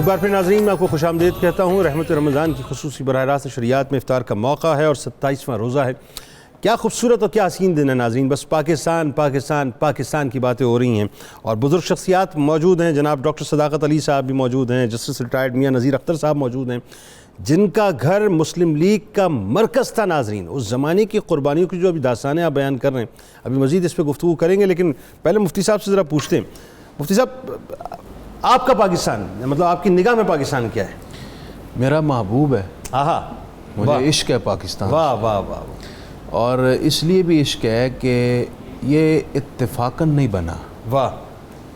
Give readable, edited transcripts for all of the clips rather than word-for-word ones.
بار پھر ناظرین میں آپ کو خوش آمدید کہتا ہوں۔ رحمت رمضان کی خصوصی براہ راست نشریات میں افطار کا موقع ہے اور 27واں روزہ ہے۔ کیا خوبصورت اور کیا حسین دن ہے ناظرین، بس پاکستان پاکستان پاکستان کی باتیں ہو رہی ہیں اور بزرگ شخصیات موجود ہیں۔ جناب ڈاکٹر صداقت علی صاحب بھی موجود ہیں، جسٹس ریٹائرڈ میاں نذیر اختر صاحب موجود ہیں، جن کا گھر مسلم لیگ کا مرکز تھا ناظرین۔ اس زمانے کی قربانیوں کی جو ابھی داستانیں آپ بیان کر رہے ہیں، ابھی مزید اس پہ گفتگو کریں گے، لیکن پہلے مفتی صاحب سے ذرا پوچھتے ہیں۔ مفتی صاحب، آپ کا پاکستان، مطلب آپ کی نگاہ میں پاکستان کیا ہے؟ میرا محبوب ہے، آہا، مجھے عشق ہے پاکستان، واہ واہ واہ، اور اس لیے بھی عشق ہے کہ یہ اتفاقاً نہیں بنا، واہ،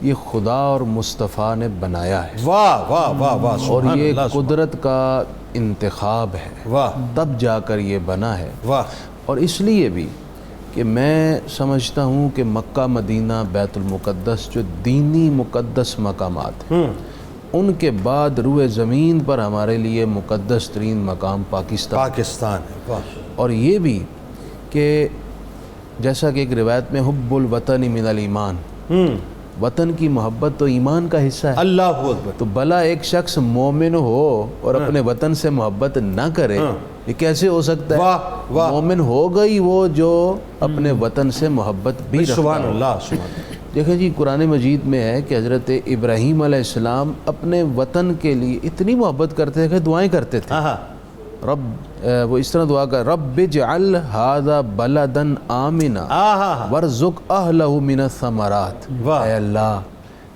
یہ خدا اور مصطفیٰ نے بنایا ہے، واہ واہ واہ واہ، اور سبحان یہ اللہ، قدرت کا انتخاب ہے، واہ تب جا کر یہ بنا ہے۔ واہ، اور اس لیے بھی کہ میں سمجھتا ہوں کہ مکہ مدینہ بیت المقدس جو دینی مقدس مقامات ہیں، ان کے بعد روئے زمین پر ہمارے لیے مقدس ترین مقام پاکستان ہے، واہ، اور یہ بھی کہ جیسا کہ ایک روایت میں حب الوطن من الایمان، وطن کی محبت تو ایمان کا حصہ ہے۔ اللہ اکبر، تو بھلا ایک شخص مومن ہو اور اپنے وطن سے محبت نہ کرے، یہ کیسے ہو سکتا ہے؟ مومن ہوگا ہی وہ جو اپنے وطن سے محبت بھی رکھتا سبحان ہے۔ اللہ، سبحان اللہ۔ دیکھیں جی، قرآن مجید میں ہے کہ حضرت ابراہیم علیہ السلام اپنے وطن کے لیے اتنی محبت کرتے تھے کہ دعائیں کرتے تھے، رب، وہ اس طرح دعا کر، رب اجعل ھذا بلدا آمنا وارزق اہلہ من الثمرات، اے اللہ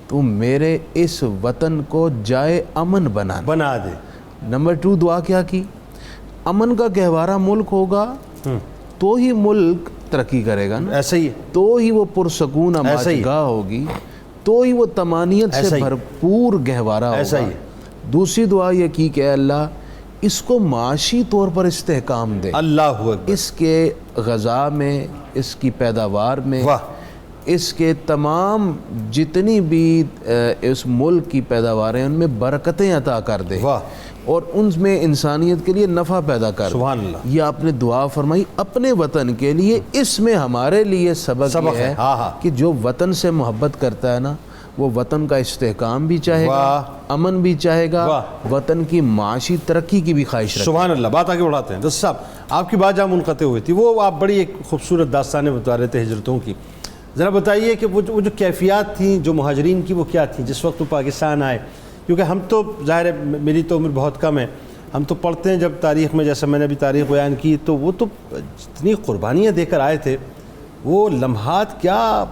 تو میرے اس وطن کو جائے امن بنا دے۔ نمبر 2 دعا کیا کی؟ امن کا گہوارہ ملک ہوگا تو ہی ملک ترقی کرے گا نا، ایسا ہی ہے، تو ہی وہ پرسکون آماج گاہ ہوگی، تو ہی وہ تمانیت سے بھرپور گہوارہ ہوگا۔ دوسری دعا یہ کی کہ اے اللہ اس کو معاشی طور پر استحکام دے، اللہ اکبر، اس کے غذا میں، اس کی پیداوار میں، اس کے تمام جتنی بھی اس ملک کی پیداواریں ان میں برکتیں عطا کر دے، اور ان میں انسانیت کے لیے نفع پیدا کر دے۔ سبحان اللہ، یہ آپ نے دعا فرمائی اپنے وطن کے لیے۔ اس میں ہمارے لیے سبق یہ ہے کہ جو وطن سے محبت کرتا ہے نا، وہ وطن کا استحکام بھی چاہے گا، امن بھی چاہے گا، وطن کی معاشی ترقی کی بھی خواہش رکھے۔ سبحان اللہ۔ بات آگے بڑھاتے ہیں۔ دس صاحب، آپ کی بات جہاں منقطع ہوئی تھی، وہ آپ بڑی ایک خوبصورت داستانیں بتا رہے تھے ہجرتوں کی، ذرا بتائیے کہ وہ جو کیفیات تھیں جو مہاجرین کی، وہ کیا تھیں جس وقت وہ پاکستان آئے؟ کیونکہ ہم تو ظاہر ہے، میری تو عمر بہت کم ہے، ہم تو پڑھتے ہیں جب تاریخ میں، جیسا میں نے ابھی تاریخ بیان کی، تو وہ تو جتنی قربانیاں دے کر آئے تھے، وہ لمحات کیا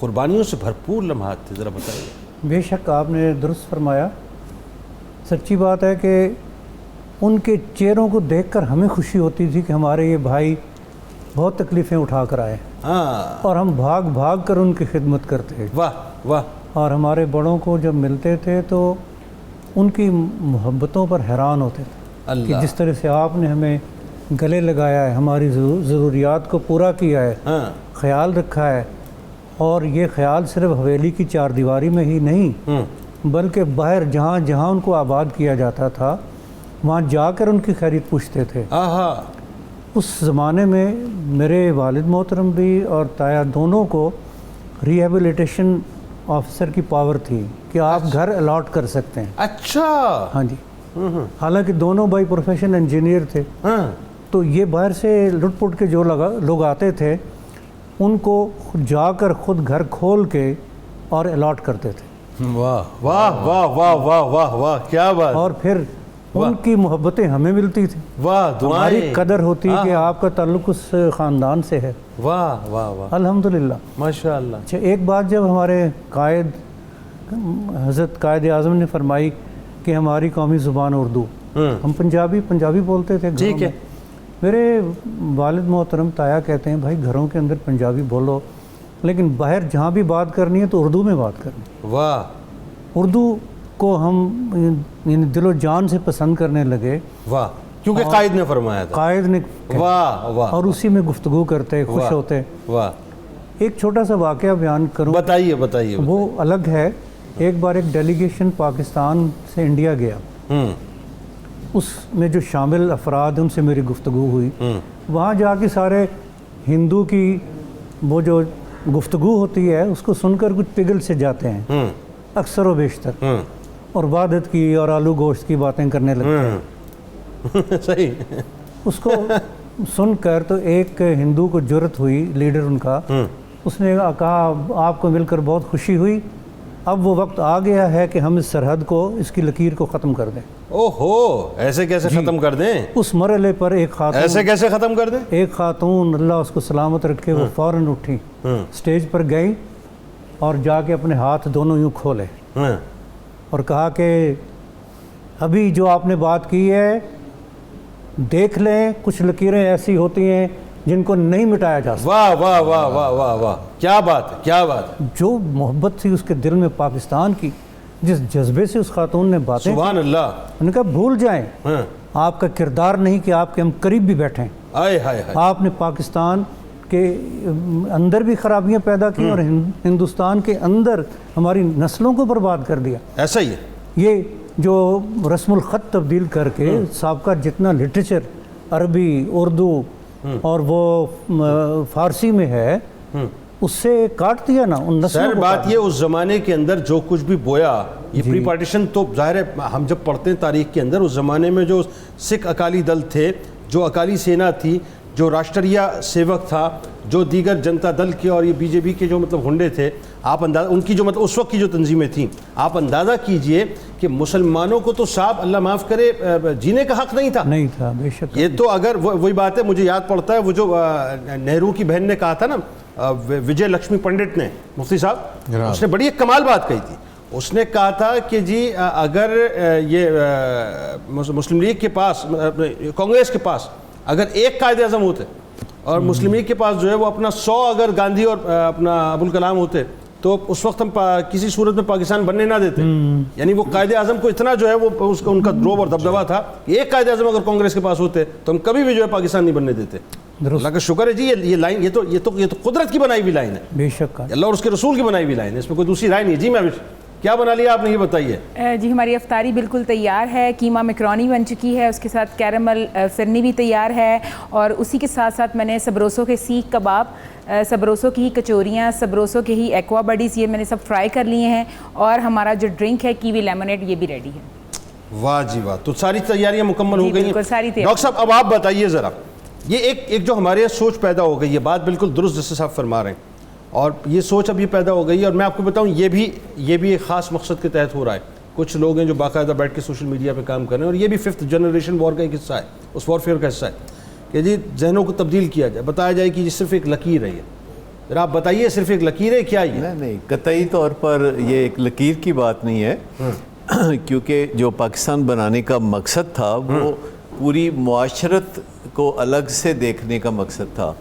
قربانیوں سے بھرپور لمحات تھے، ذرا بتائیے۔ بے شک آپ نے درست فرمایا۔ سچی بات ہے کہ ان کے چہروں کو دیکھ کر ہمیں خوشی ہوتی تھی کہ ہمارے یہ بھائی بہت تکلیفیں اٹھا کر آئے، اور ہم بھاگ بھاگ کر ان کی خدمت کرتے، واہ واہ، اور ہمارے بڑوں کو جب ملتے تھے تو ان کی محبتوں پر حیران ہوتے تھے کہ جس طرح سے آپ نے ہمیں گلے لگایا ہے، ہماری ضروریات کو پورا کیا ہے، خیال رکھا ہے، اور یہ خیال صرف حویلی کی 4 دیواری میں ہی نہیں بلکہ باہر جہاں جہاں ان کو آباد کیا جاتا تھا وہاں جا کر ان کی خیریت پوچھتے تھے۔ اس زمانے میں میرے والد محترم بھی اور تایا دونوں کو ریہیبلیٹیشن آفیسر کی پاور تھی کہ آپ گھر الاٹ کر سکتے ہیں۔ اچھا، ہاں جی، حالانکہ دونوں بائی پروفیشن انجینئر تھے، تو یہ باہر سے لٹ پٹ کے جو لوگ آتے تھے ان کو جا کر خود گھر کھول کے اور الاٹ کرتے تھے۔ واہ واہ واہ واہ واہ واہ واہ، کیا بات! اور پھر ان کی محبتیں ہمیں ملتی تھیں، واہ، ہماری قدر ہوتی کہ آپ کا تعلق اس خاندان سے ہے۔ واہ واہ واہ، الحمدللہ، ماشاء اللہ۔ اچھا، ایک بات جب ہمارے قائد حضرت قائد اعظم نے فرمائی کہ ہماری قومی زبان اردو، ہم پنجابی بولتے تھے گھروں میں، میرے والد محترم تایا کہتے ہیں بھائی گھروں کے اندر پنجابی بولو، لیکن باہر جہاں بھی بات کرنی ہے تو اردو میں بات کرنی۔ واہ، اردو کو ہم یعنی دل و جان سے پسند کرنے لگے، واہ، کیونکہ قائد نے فرمایا تھا، قائد نے، واہ واہ، اور اسی میں گفتگو کرتے، خوش ہوتے۔ واہ، ایک چھوٹا سا واقعہ بیان کروں، بتائیے بتائیے۔ وہ الگ ہے۔ ایک بار ایک ڈیلیگیشن پاکستان سے انڈیا گیا، اس میں جو شامل افراد ان سے میری گفتگو ہوئی، وہاں جا کے سارے ہندو کی وہ جو گفتگو ہوتی ہے اس کو سن کر کچھ پگھل سے جاتے ہیں اکثر و بیشتر، اور عبادت کی اور آلو گوشت کی باتیں کرنے لگتے ہیں. صحیح. اس کو سن کر تو ایک ہندو کو جرت ہوئی, لیڈر ان کا, اس نے کہا آپ کو مل کر بہت خوشی ہوئی, اب وہ وقت آ گیا ہے کہ ہم اس سرحد کو, اس کی لکیر کو ختم کر دیں. اوہو, ایسے کیسے ختم کر دیں؟ اس مرحلے پر ایک خاتون, ایسے کیسے ختم کر دیں؟ ایک خاتون اللہ اس کو سلامت رکھے, وہ فوراً اٹھی, سٹیج پر گئی اور جا کے اپنے ہاتھ دونوں یوں کھولے اور کہا کہ ابھی جو آپ نے بات کی ہے دیکھ لیں, کچھ لکیریں ایسی ہوتی ہیں جن کو نہیں مٹایا جا سکتا. واہ واہ واہ واہ واہ واہ, کیا بات ہے, کیا بات ہے. جو محبت تھی اس کے دل میں پاکستان کی, جس جذبے سے اس خاتون نے باتیں, سبحان اللہ. انہوں نے کہا بھول جائیں, آپ کا کردار نہیں کہ آپ کے ہم قریب بھی بیٹھیں. آئے ہائے ہائے. آپ نے پاکستان کے اندر بھی خرابیاں پیدا کی اور ہندوستان کے اندر ہماری نسلوں کو برباد کر دیا. ایسا ہی ہے. یہ جو رسم الخط تبدیل کر کے سابقہ جتنا لٹریچر عربی, اردو اور وہ فارسی میں ہے, اس سے کاٹ دیا نا ان نسلوں سر. کو. بات یہ اس زمانے کے اندر جو کچھ بھی بویا, یہ پری پارٹیشن تو ظاہر ہے ہم جب پڑھتے ہیں تاریخ کے اندر, اس زمانے میں جو سکھ اکالی دل تھے, جو اکالی سینا تھی, جو راشٹریہ سیوک تھا, جو دیگر جنتا دل کے اور یہ بی جے پی کے جو مطلب ہنڈے تھے, آپ اندازہ ان کی جو مطلب اس وقت کی جو تنظیمیں تھیں, آپ اندازہ کیجئے کہ مسلمانوں کو تو صاحب اللہ معاف کرے جینے کا حق نہیں تھا. نہیں تھا, بے شک. یہ تو اگر وہی بات ہے, مجھے یاد پڑتا ہے وہ جو نہرو کی بہن نے کہا تھا نا, وجے لکشمی پنڈت نے, مفتی صاحب, اس نے بڑی ایک کمال بات کہی تھی. اس نے کہا تھا کہ جی اگر یہ مسلم لیگ کے پاس, کانگریس کے پاس اگر ایک قائد اعظم ہوتے اور مسلم لیگ کے پاس جو ہے وہ اپنا 100 اگر گاندھی اور اپنا ابوالکلام ہوتے, تو اس وقت ہم کسی صورت میں پاکستان بننے نہ دیتے. یعنی وہ قائد اعظم کو اتنا جو ہے وہ ان کا روب اور دبدبا تھا, ایک قائد اعظم اگر کانگریس کے پاس ہوتے تو ہم کبھی بھی جو ہے پاکستان نہیں بننے دیتے. اللہ کا شکر ہے جی, یہ لائن یہ تو قدرت کی بنائی ہوئی لائن ہے, بے شک, اللہ اور اس کے رسول کی بنائی ہوئی لائن ہے, اس میں کوئی دوسری رائے نہیں. جی میں کیا بنا لیا آپ نے, یہ بتائیے. جی ہماری افطاری بالکل تیار ہے, قیمہ میکرونی بن چکی ہے, اس کے ساتھ کیرمل فرنی بھی تیار ہے, اور اسی کے ساتھ ساتھ میں نے سبروسو کے سیخ کباب, سبروسو کی ہی کچوریاں, سبروسو کے ہی ایکوا بڈیز, یہ میں نے سب فرائی کر لیے ہیں, اور ہمارا جو ڈرنک ہے کیوی لیمونیڈ, یہ بھی ریڈی ہے. واہ جی واہ, تو ساری تیاریاں مکمل ہو گئی ہیں. ڈاکٹر صاحب اب آپ بتائیے ذرا, یہ ایک جو ہمارے یہاں سوچ پیدا ہو گئی ہے, بات بالکل درست جیسے صاحب فرما رہے ہیں, اور یہ سوچ اب یہ پیدا ہو گئی ہے, اور میں آپ کو بتاؤں یہ بھی ایک خاص مقصد کے تحت ہو رہا ہے. کچھ لوگ ہیں جو باقاعدہ بیٹھ کے سوشل میڈیا پہ کام کر رہے ہیں, اور یہ بھی 5th جنریشن وار کا ایک حصہ ہے, اس وارفیئر کا حصہ ہے کہ جی ذہنوں کو تبدیل کیا جائے, بتایا جائے کہ یہ صرف ایک لکیر ہے. ذرا آپ بتائیے, صرف ایک لکیر ہے کیا یہ؟ نہیں, قطعی طور پر یہ ایک لکیر کی بات نہیں ہے, کیونکہ جو پاکستان بنانے کا مقصد تھا وہ پوری معاشرت کو الگ سے دیکھنے کا مقصد تھا.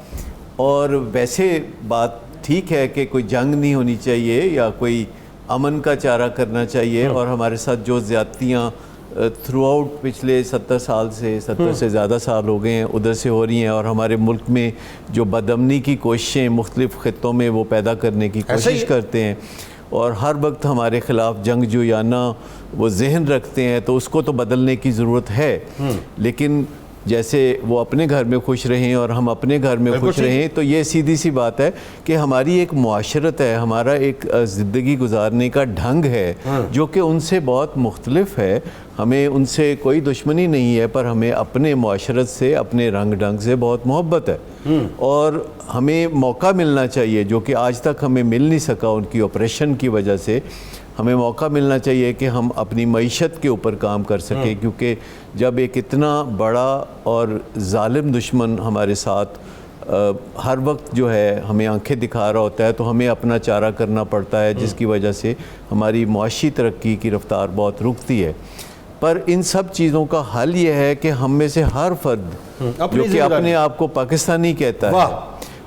اور ویسے بات ٹھیک ہے کہ کوئی جنگ نہیں ہونی چاہیے یا کوئی امن کا چارہ کرنا چاہیے, اور ہمارے ساتھ جو زیادتیاں تھرو آؤٹ پچھلے 70 سے زیادہ سال ہو گئے ہیں ادھر سے ہو رہی ہیں, اور ہمارے ملک میں جو بدامنی کی کوششیں مختلف خطوں میں وہ پیدا کرنے کی کوشش کرتے ہیں, اور ہر وقت ہمارے خلاف جنگ جویانہ وہ ذہن رکھتے ہیں, تو اس کو تو بدلنے کی ضرورت ہے. لیکن جیسے وہ اپنے گھر میں خوش رہیں اور ہم اپنے گھر میں خوش رہیں, تو یہ سیدھی سی بات ہے کہ ہماری ایک معاشرت ہے, ہمارا ایک زندگی گزارنے کا ڈھنگ ہے جو کہ ان سے بہت مختلف ہے. ہمیں ان سے کوئی دشمنی نہیں ہے, پر ہمیں اپنے معاشرت سے, اپنے رنگ ڈھنگ سے بہت محبت ہے, اور ہمیں موقع ملنا چاہیے جو کہ آج تک ہمیں مل نہیں سکا ان کی آپریشن کی وجہ سے. ہمیں موقع ملنا چاہیے کہ ہم اپنی معیشت کے اوپر کام کر سکیں, کیونکہ جب ایک اتنا بڑا اور ظالم دشمن ہمارے ساتھ ہر وقت جو ہے ہمیں آنکھیں دکھا رہا ہوتا ہے, تو ہمیں اپنا چارہ کرنا پڑتا ہے, جس کی وجہ سے ہماری معاشی ترقی کی رفتار بہت رکتی ہے. پر ان سب چیزوں کا حل یہ ہے کہ ہم میں سے ہر فرد جو کہ اپنے آپ کو پاکستانی کہتا ہے,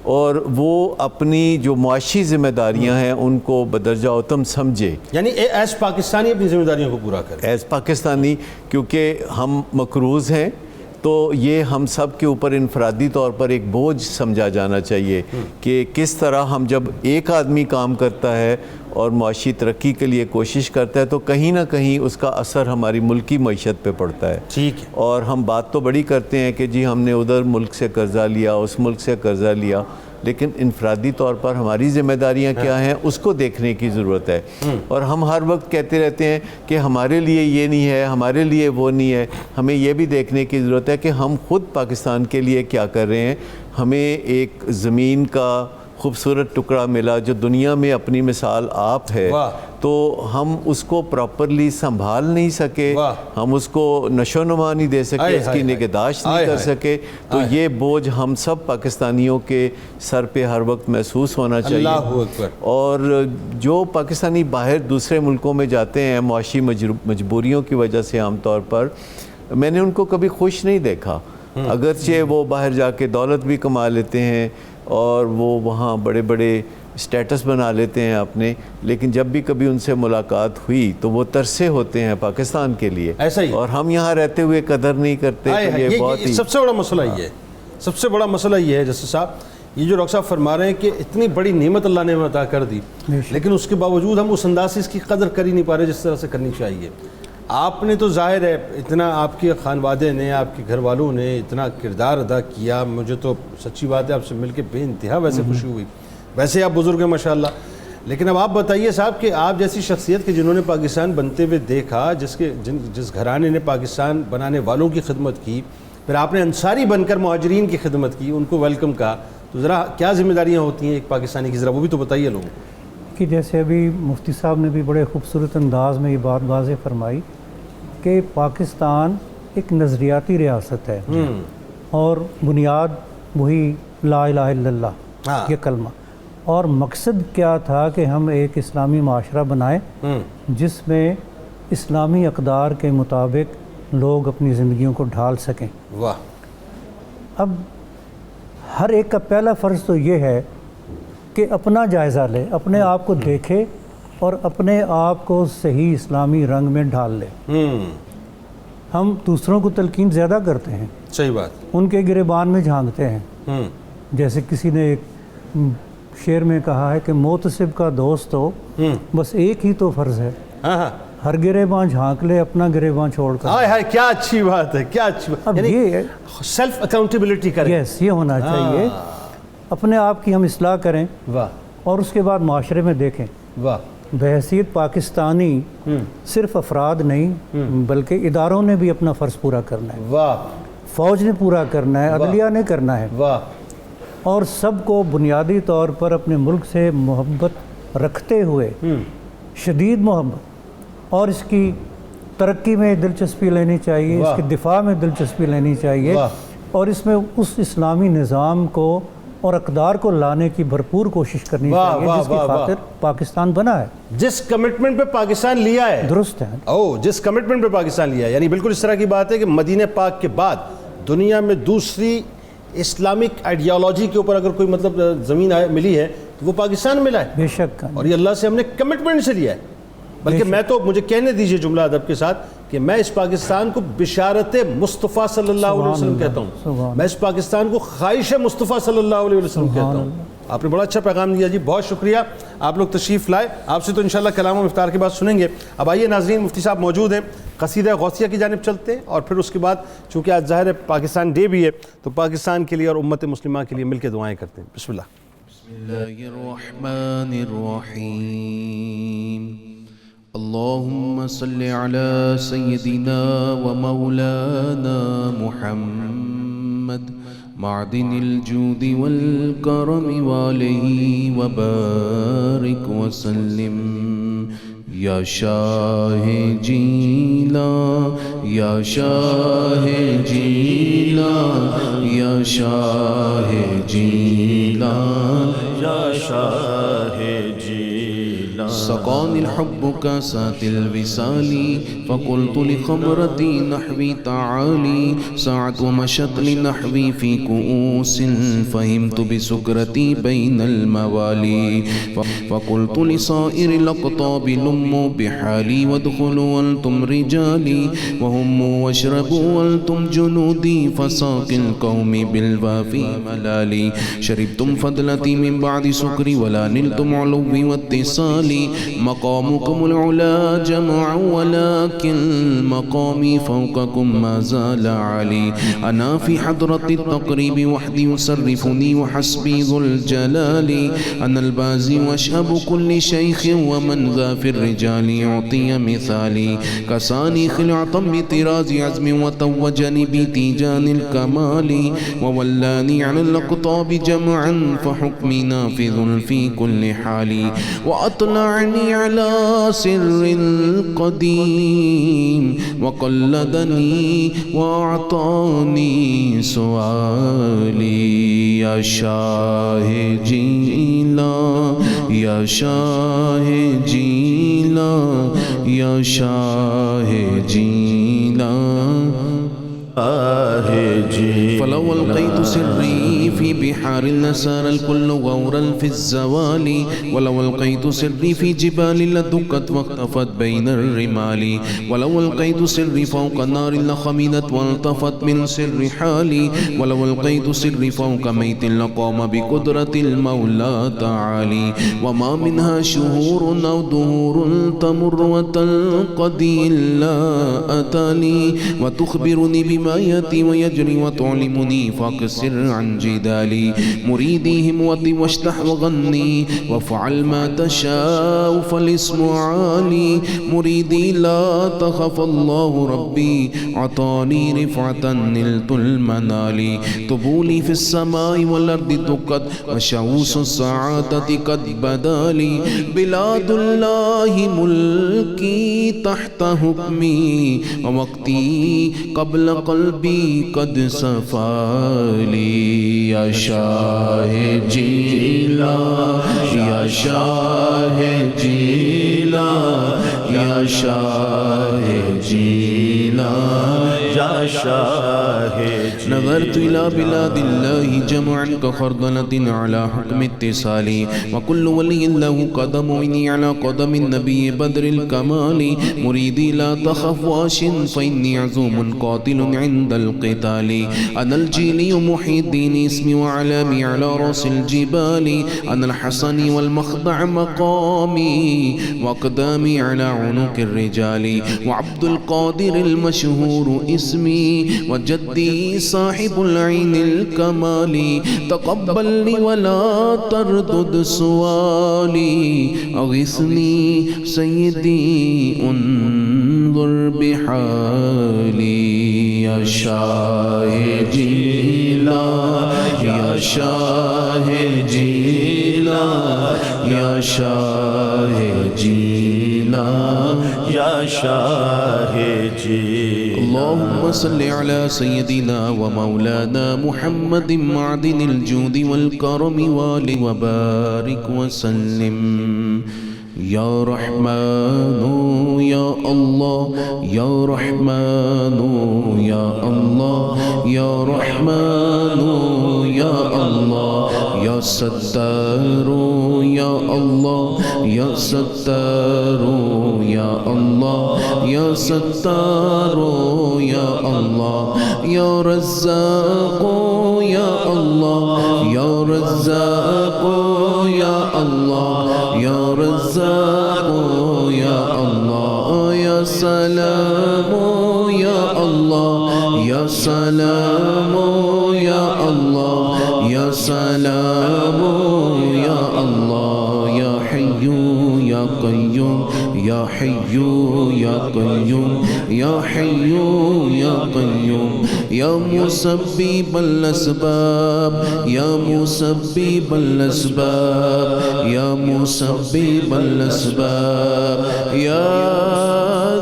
اور وہ اپنی جو معاشی ذمہ داریاں ہیں ان کو بدرجہ اتم سمجھے, یعنی ایز پاکستانی اپنی ذمہ داریوں کو پورا کرے, ایز پاکستانی, کیونکہ ہم مقروض ہیں, تو یہ ہم سب کے اوپر انفرادی طور پر ایک بوجھ سمجھا جانا چاہیے کہ کس طرح ہم جب ایک آدمی کام کرتا ہے اور معاشی ترقی کے لیے کوشش کرتا ہے, تو کہیں نہ کہیں اس کا اثر ہماری ملکی معیشت پہ پڑتا ہے. ٹھیک ہے. اور ہم بات تو بڑی کرتے ہیں کہ جی ہم نے ادھر ملک سے قرضہ لیا, اس ملک سے قرضہ لیا, لیکن انفرادی طور پر ہماری ذمہ داریاں کیا ہیں اس کو دیکھنے کی ضرورت ہے. اور ہم ہر وقت کہتے رہتے ہیں کہ ہمارے لیے یہ نہیں ہے, ہمارے لیے وہ نہیں ہے. ہمیں یہ بھی دیکھنے کی ضرورت ہے کہ ہم خود پاکستان کے لیے کیا کر رہے ہیں. ہمیں ایک زمین کا خوبصورت ٹکڑا ملا جو دنیا میں اپنی مثال آپ ہے, تو ہم اس کو پراپرلی سنبھال نہیں سکے, ہم اس کو نشو و نما نہیں دے سکے, اس کی نگہداشت نہیں کر سکے. تو یہ بوجھ ہم سب پاکستانیوں کے سر پہ ہر وقت محسوس ہونا چاہیے. اور جو پاکستانی باہر دوسرے ملکوں میں جاتے ہیں معاشی مجبوریوں کی وجہ سے, عام طور پر میں نے ان کو کبھی خوش نہیں دیکھا. اگرچہ وہ باہر جا کے دولت بھی کما لیتے ہیں اور وہ وہاں بڑے بڑے اسٹیٹس بنا لیتے ہیں اپنے, لیکن جب بھی کبھی ان سے ملاقات ہوئی تو وہ ترسے ہوتے ہیں پاکستان کے لیے. ایسا ہی, اور ہم یہاں رہتے ہوئے قدر نہیں کرتے. یہ بہت ہی سب سے بڑا مسئلہ یہ ہے, سب سے بڑا مسئلہ یہ ہے جیسے صاحب یہ جو ڈاکٹر صاحب فرما رہے ہیں کہ اتنی بڑی نعمت اللہ نے عطا کر دی, لیکن اس کے باوجود ہم اس انداز سے اس کی قدر کر ہی نہیں پا رہے جس طرح سے کرنی چاہیے. آپ نے تو ظاہر ہے اتنا, آپ کے خانوادے نے, آپ کے گھر والوں نے اتنا کردار ادا کیا, مجھے تو سچی بات ہے آپ سے مل کے بے انتہا ویسے خوشی ہوئی. ویسے آپ بزرگ ہیں ماشاءاللہ, لیکن اب آپ بتائیے صاحب کہ آپ جیسی شخصیت کے جنہوں نے پاکستان بنتے ہوئے دیکھا, جس گھرانے نے پاکستان بنانے والوں کی خدمت کی, پھر آپ نے انصاری بن کر مہاجرین کی خدمت کی, ان کو ویلکم کہا, تو ذرا کیا ذمہ داریاں ہوتی ہیں ایک پاکستانی کی, ذرا وہ بھی تو بتائیے لوگوں کو. کہ جیسے ابھی مفتی صاحب نے بھی بڑے خوبصورت انداز میں یہ بات واضح فرمائی کہ پاکستان ایک نظریاتی ریاست ہے اور بنیاد وہی لا الہ الا اللہ یہ کلمہ, اور مقصد کیا تھا کہ ہم ایک اسلامی معاشرہ بنائیں جس میں اسلامی اقدار کے مطابق لوگ اپنی زندگیوں کو ڈھال سکیں. واہ. اب ہر ایک کا پہلا فرض تو یہ ہے کہ اپنا جائزہ لے, اپنے آپ کو دیکھے اور اپنے آپ کو صحیح اسلامی رنگ میں ڈھال لے. ہم دوسروں کو تلقین زیادہ کرتے ہیں, صحیح بات, ان کے گریبان میں جھانکتے ہیں. جیسے کسی نے ایک شعر میں کہا ہے کہ محتسب کا دوست ہو بس ایک ہی تو فرض ہے, ہر گریبان جھانک لے اپنا گریبان چھوڑ کر. ہائے ہائے کیا اچھی بات ہے, کیا اچھی بات. اب یہ سیلف اکاؤنٹیبلٹی کریں. یس, یہ ہونا چاہیے. اپنے آپ کی ہم اصلاح کریں اور اس کے بعد معاشرے میں دیکھیں. واہ. بحیثیت پاکستانی صرف افراد نہیں بلکہ اداروں نے بھی اپنا فرض پورا کرنا ہے. واہ. فوج نے پورا کرنا ہے, عدلیہ نے کرنا ہے. واہ. اور سب کو بنیادی طور پر اپنے ملک سے محبت رکھتے ہوئے, شدید محبت, اور اس کی ترقی میں دلچسپی لینی چاہیے, اس کے دفاع میں دلچسپی لینی چاہیے, اور اس میں اس اسلامی نظام کو اور اقدار کو لانے کی بھرپور کوشش کرنی چاہیے جس کی خاطر پاکستان بنا ہے, جس کمٹمنٹ پہ پاکستان لیا ہے. درست ہے. جس کمٹمنٹ پہ پاکستان لیا ہے, یعنی بالکل اس طرح کی بات ہے کہ مدینہ پاک کے بعد دنیا میں دوسری اسلامک آئیڈیالوجی کے اوپر اگر کوئی مطلب زمین ملی ہے تو وہ پاکستان ملا ہے. بے شک, اور یہ اللہ سے ہم نے کمٹمنٹ سے لیا ہے. بلکہ میں تو, مجھے کہنے دیجئے جملہ ادب کے ساتھ, کہ میں اس پاکستان کو بشارت مصطفیٰ صلی اللہ علیہ وسلم کہتا ہوں. میں اس پاکستان کو خواہش مصطفیٰ صلی اللہ علیہ وسلم کہتا ہوں. آپ نے بڑا اچھا پیغام دیا جی, بہت شکریہ. آپ لوگ تشریف لائے, آپ سے تو انشاءاللہ کلام و افطار کے بعد سنیں گے. اب آئیے ناظرین, مفتی صاحب موجود ہیں, قصیدہ غوثیہ کی جانب چلتے ہیں, اور پھر اس کے بعد چونکہ آج ظاہر ہے پاکستان ڈے بھی ہے تو پاکستان کے لیے اور امت مسلمہ کے لیے مل کے دعائیں کرتے ہیں. بسم اللہ. بسم اللہ الرحمن الرحیم. اللهم صل على سيدنا ومولانا محمد معدن الجود والكرم وعليه وبارك وسلم. یا شاہ جیلا یا شاہ جیلا یا شاہ جیلا یا شاہ جیلا. سقاني الحب كاسات الوصال فقلت لخمرتي نحوي تعالي ساعت ومشت لنحوي في كؤوس فهمت بسكرتي بين الموالي فقلت لصائر الأقطاب لموا بحالي وادخلوا وانتم رجالي وهموا واشربوا وانتم جنودي فساق القوم بالوافي ملالي. شربتم فضلتي من بعد سكري ولا نلتم علوي واتصالي مقامكم العلا جمعا ولكن مقامي فوقكم ما زال علي أنا في حضرة التقريب وحدي يصرفني وحسبي ذو الجلال أنا البازي وأشهب كل شيخ ومن ذا في الرجال يعطي مثالي كساني خلعة بطراز عزم وتوجني بتيجان الكمال وولاني على الأقطاب جمعا فحكمي نافذ في كل حال وأطلعني على سر القديم وقلدني وأعطاني سؤالي يا شاه جيلا يا شاه جيلا يا شاه جيلا فلو ألقيت سري في بحار لسار الكل غورا في الزوال ولو ألقيت سري في جبال لدكت واختفت بين الرمال ولو ألقيت سري فوق نار لخمدت والتفت من سر حالي ولو ألقيت سري فوق ميت لقام بقدرة المولى تعالي وما منها شهور أو دهور تمر وتنقضي إلا أتاني وتخبرني بما يأتي ويجري وتعلمني فاقصر عن جدالي مريدي هموتي واشتح وغني وافعل ما تشاء فالاسم عالي مريدي لا تخف الله ربي عطاني رفعة نلت المنال طبولي في السماء والأرض دكت وشعوس السعادة قد بدالي بلاد الله ملكي تحت حكمي ووقتي قبل قلبي قد صفالي يا شاه جيلا يا شاه جيلا يا شاه جيلا يا شاه نظرت إلى بلاد الله جمعا كخردلة على حكم اتصالي وكل ولي له قدم مني على قدم النبي بدر الكمال مريدي لا تخف واش فإني عزوم قاتل عند القتال أنا الجيلي محي الدين اسمي وعلامي على رأس الجبال أنا الحسن والمخضع مقامي وأقدامي على عنق الرجال وعبد القادر المشهور اسمي وجدي صاحب العين الكمال تقبلني ولا تردد سؤالي أغثني سيدي انظر بحالي يا شاه جيلا يا شاه جيلا يا شاه جيلا يا شاه جيلا اللهم صل على سيدنا ومولانا محمد معدن الجود والكرم وآله وبارك وسلم يا رحمن يا الله يا رحمن يا الله يا رحمن يا الله يا ستار يا الله يا ستار يا الله يا ستار يا الله يا رزاق يا الله يا رزاق يا الله يا رزاق يا الله يا سلام يا الله يا سلام يا الله يا سلام يا الله يا حي يا قيوم يا حي يا قيوم يا حي يا قيوم يا مسبب الأسباب يا مسبب الأسباب يا مسبب الأسباب يا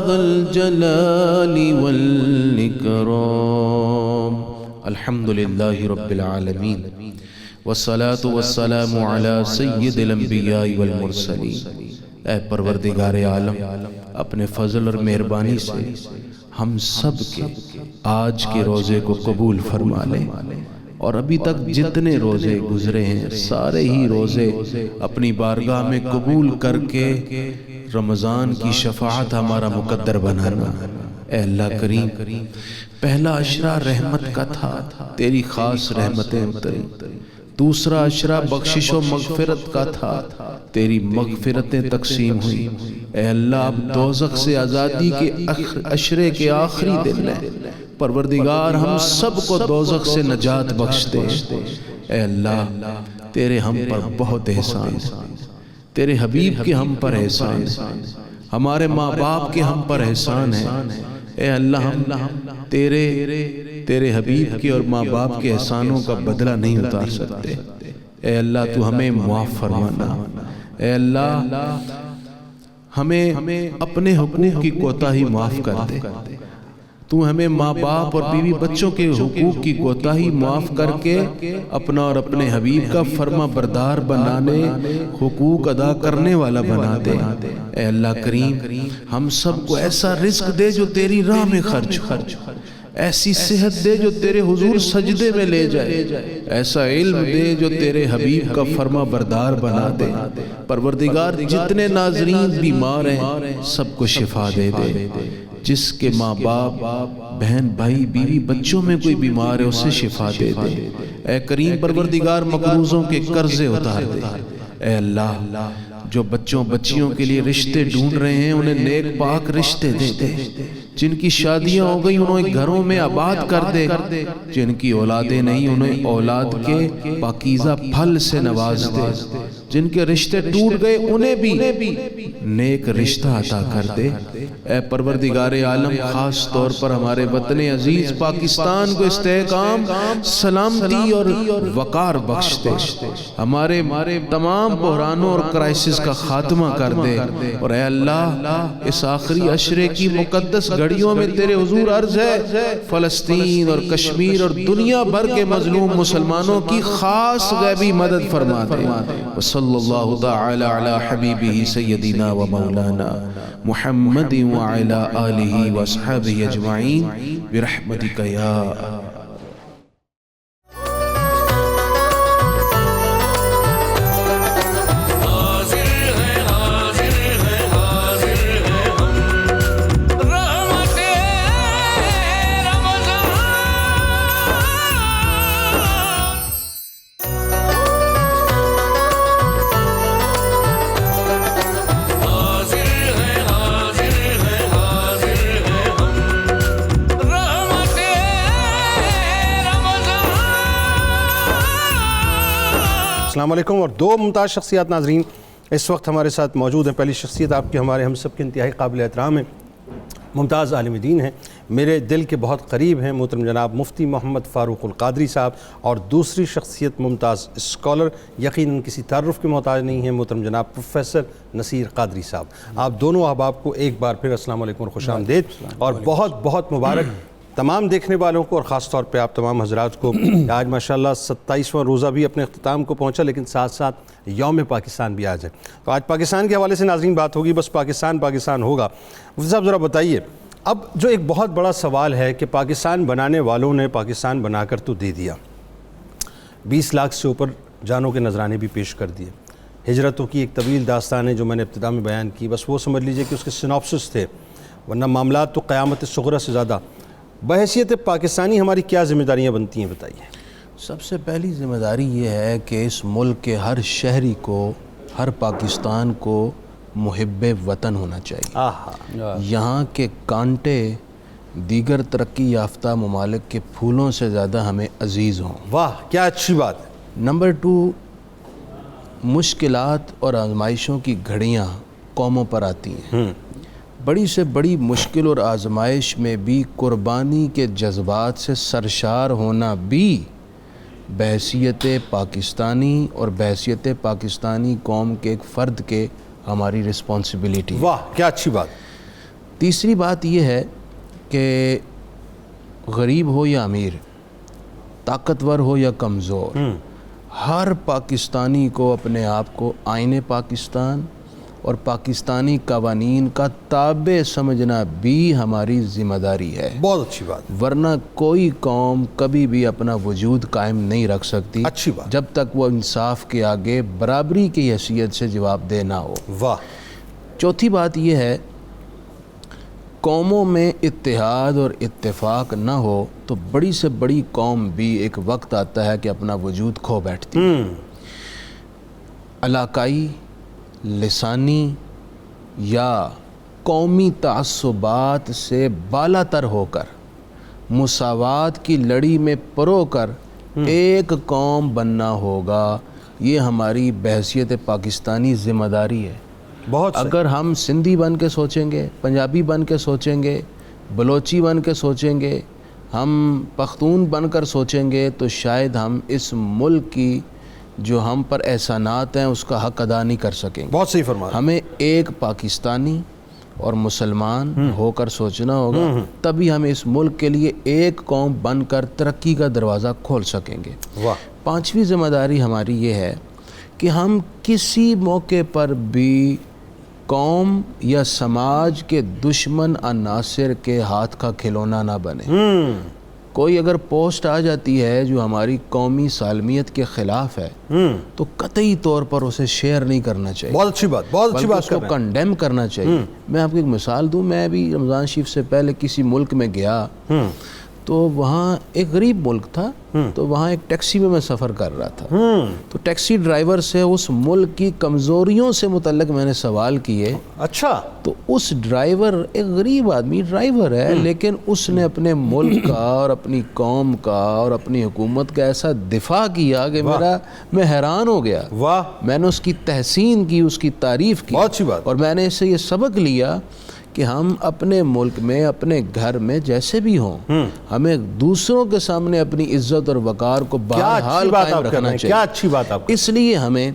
ذا الجلال والإكرام الحمد لله رب العالمين والصلاة والسلام على سید الانبیاء والمرسلین اے پروردگار عالم اپنے فضل اور مہربانی سے ہم سب کے آج کے روزے کو قبول فرما لیں اور ابھی تک جتنے روزے گزرے ہیں سارے ہی روزے اپنی بارگاہ میں قبول کر کے رمضان کی شفاعت ہمارا مقدر بنانا اے اللہ کریم پہلا عشرہ رحمت کا تھا تیری خاص رحمتیں اتری دوسرا عشرہ بخشش و مغفرت کا تھا تیری مغفرتیں تقسیم ہوئی. اے اللہ اب دوزخ سے آزادی کے عشرے کے آخری دن ہیں. پروردگار ہم سب کو دوزخ سے نجات بخش دے. اے اللہ تیرے ہم پر بہت احسان، تیرے حبیب کے ہم پر احسان، ہمارے ماں باپ کے ہم پر احسان ہے. اے اللہ ہم تیرے حبیب کے اور ماں باپ کے احسانوں کا بدلہ نہیں اتار سکتے. اے اللہ تو ہمیں معاف فرمانا. اے اللہ ہمیں اپنے حقوق کی کوتاہی معاف کر دے. تو ہمیں ماں باپ اور بیوی بچوں کے حقوق کی کوتاہی معاف کر کے اپنا اور اپنے حبیب کا فرما بردار بنانے، حقوق ادا کرنے والا بنا دے. اے اللہ کریم ہم سب کو ایسا رزق دے جو تیری راہ میں خرچ ہو، ایسی صحت دے جو تیرے حضور سجدے میں لے جائے، ایسا علم دے جو تیرے حبیب کا فرما بردار بنا دے. پروردگار جتنے ناظرین بیمار ہیں سب کو شفا دے دے. جس کے ماں باپ، بہن بھائی، بیوی بچوں میں کوئی بیمار ہے اسے شفا دے دے. اے کریم پروردگار مقروضوں کے قرضے اتار دے. اے اللہ جو بچوں بچیوں کے لیے رشتے ڈھونڈ رہے ہیں انہیں نیک پاک رشتے دے دے. جن کی شادیاں ہو گئی انہیں گھروں میں آباد کر دے. جن کی اولادیں نہیں انہیں اولاد کے پاکیزہ پھل سے نواز دے. جن کے رشتے ٹوٹ گئے انہیں بھی نیک رشتہ عطا کر دے. اے پروردگار عالم خاص طور پر ہمارے وطن عزیز پاکستان کو استحکام، سلامتی اور وقار بخش دے. ہمارے تمام بحرانوں اور کرائسس کا خاتمہ کر دے. اور اے اللہ اس آخری عشرے کی مقدس گھڑیوں میں تیرے حضور عرض ہے فلسطین اور کشمیر اور دنیا بھر کے مظلوم مسلمانوں کی خاص غیبی مدد فرما دے. وصلی اللہ تعالی علی حبیبہ سیدنا و مولانا محمد وعلی آلہ واصحابہ اجمعین برحمتک یا السلام علیکم. اور دو ممتاز شخصیات ناظرین اس وقت ہمارے ساتھ موجود ہیں. پہلی شخصیت آپ کے ہمارے ہم سب کے انتہائی قابل احترام ہیں، ممتاز عالم دین ہیں، میرے دل کے بہت قریب ہیں، محترم جناب مفتی محمد فاروق القادری صاحب. اور دوسری شخصیت ممتاز اسکالر، یقیناً کسی تعارف کے محتاج نہیں ہیں، محترم جناب پروفیسر نصیر قادری صاحب. آپ دونوں احباب کو ایک بار پھر السلام علیکم اور خوش آمدید. اور بہت بہت مبارک تمام دیکھنے والوں کو اور خاص طور پہ آپ تمام حضرات کو. آج ماشاءاللہ 27واں روزہ بھی اپنے اختتام کو پہنچا، لیکن ساتھ ساتھ یوم پاکستان بھی آج ہے. تو آج پاکستان کے حوالے سے ناظرین بات ہوگی، بس پاکستان ہوگا. مفتی صاحب ذرا بتائیے، اب جو ایک بہت بڑا سوال ہے کہ پاکستان بنانے والوں نے پاکستان بنا کر تو دے دیا، 20 لاکھ سے اوپر جانوں کے نذرانے بھی پیش کر دیے، ہجرتوں کی ایک طویل داستان ہے جو میں نے ابتدا میں بیان کی، بس وہ سمجھ لیجئے کہ اس کے سینوپسس تھے، ورنہ معاملات تو قیامت صغریٰ سے زیادہ. بحیثیت پاکستانی ہماری کیا ذمہ داریاں بنتی ہیں بتائیے؟ سب سے پہلی ذمہ داری یہ ہے کہ اس ملک کے ہر شہری کو، ہر پاکستان کو محب وطن ہونا چاہیے. یہاں کے کانٹے دیگر ترقی یافتہ ممالک کے پھولوں سے زیادہ ہمیں عزیز ہوں. واہ کیا اچھی بات ہے. نمبر 2، مشکلات اور آزمائشوں کی گھڑیاں قوموں پر آتی ہیں. بڑی سے بڑی مشکل اور آزمائش میں بھی قربانی کے جذبات سے سرشار ہونا بھی بحیثیت پاکستانی اور بحیثیت پاکستانی قوم کے ایک فرد کے ہماری رسپانسبلٹی. واہ کیا اچھی بات. تیسری بات یہ ہے کہ غریب ہو یا امیر، طاقتور ہو یا کمزور، ہر پاکستانی کو اپنے آپ کو آئین پاکستان اور پاکستانی قوانین کا تابع سمجھنا بھی ہماری ذمہ داری ہے. بہت اچھی بات. ورنہ کوئی قوم کبھی بھی اپنا وجود قائم نہیں رکھ سکتی اچھی بات جب تک وہ انصاف کے آگے برابری کی حیثیت سے جواب دہ نہ ہو. واہ. چوتھی بات یہ ہے، قوموں میں اتحاد اور اتفاق نہ ہو تو بڑی سے بڑی قوم بھی ایک وقت آتا ہے کہ اپنا وجود کھو بیٹھتی ہے. علاقائی، لسانی یا قومی تعصبات سے بالا تر ہو کر مساوات کی لڑی میں پرو کر ایک قوم بننا ہوگا. یہ ہماری بحیثیت پاکستانی ذمہ داری ہے. بہت اگر ہم سندھی بن کے سوچیں گے, پنجابی بن کے سوچیں گے, بلوچی بن کے سوچیں گے, ہم پختون بن کر سوچیں گے, تو شاید ہم اس ملک کی جو ہم پر احسانات ہیں اس کا حق ادا نہیں کر سکیں گے. بہت صحیح فرمایا. ہمیں ایک پاکستانی اور مسلمان ہو کر سوچنا ہوگا, تبھی ہم اس ملک کے لیے ایک قوم بن کر ترقی کا دروازہ کھول سکیں گے. واہ. پانچویں ذمہ داری ہماری یہ ہے کہ ہم کسی موقع پر بھی قوم یا سماج کے دشمن عناصر کے ہاتھ کا کھلونا نہ بنے. کوئی اگر پوسٹ آ جاتی ہے جو ہماری قومی سالمیت کے خلاف ہے تو قطعی طور پر اسے شیئر نہیں کرنا چاہیے. بہت اچھی بات, بہت اچھی بلکہ بات اس کو کنڈیم کرنا چاہیے. میں آپ کو ایک مثال دوں, میں ابھی رمضان شریف سے پہلے کسی ملک میں گیا تو وہاں ایک غریب ملک تھا, تو وہاں ایک ٹیکسی میں سفر کر رہا تھا. تو ٹیکسی ڈرائیور سے اس ملک کی کمزوریوں سے متعلق میں نے سوال کیے. اچھا. تو اس ڈرائیور, ایک غریب آدمی ڈرائیور ہے, لیکن اس نے اپنے ملک کا اور اپنی قوم کا اور اپنی حکومت کا ایسا دفاع کیا کہ میں حیران ہو گیا. واہ. میں نے اس کی تحسین کی, اس کی تعریف کی. بہت اچھی بات. اور میں نے اس سے یہ سبق لیا کہ ہم اپنے ملک میں, اپنے گھر میں جیسے بھی ہوں, ہمیں دوسروں کے سامنے اپنی عزت اور وقار کو بہرحال قائم رکھنا چاہیے. کیا اچھی بات آپ. اس لیے ہمیں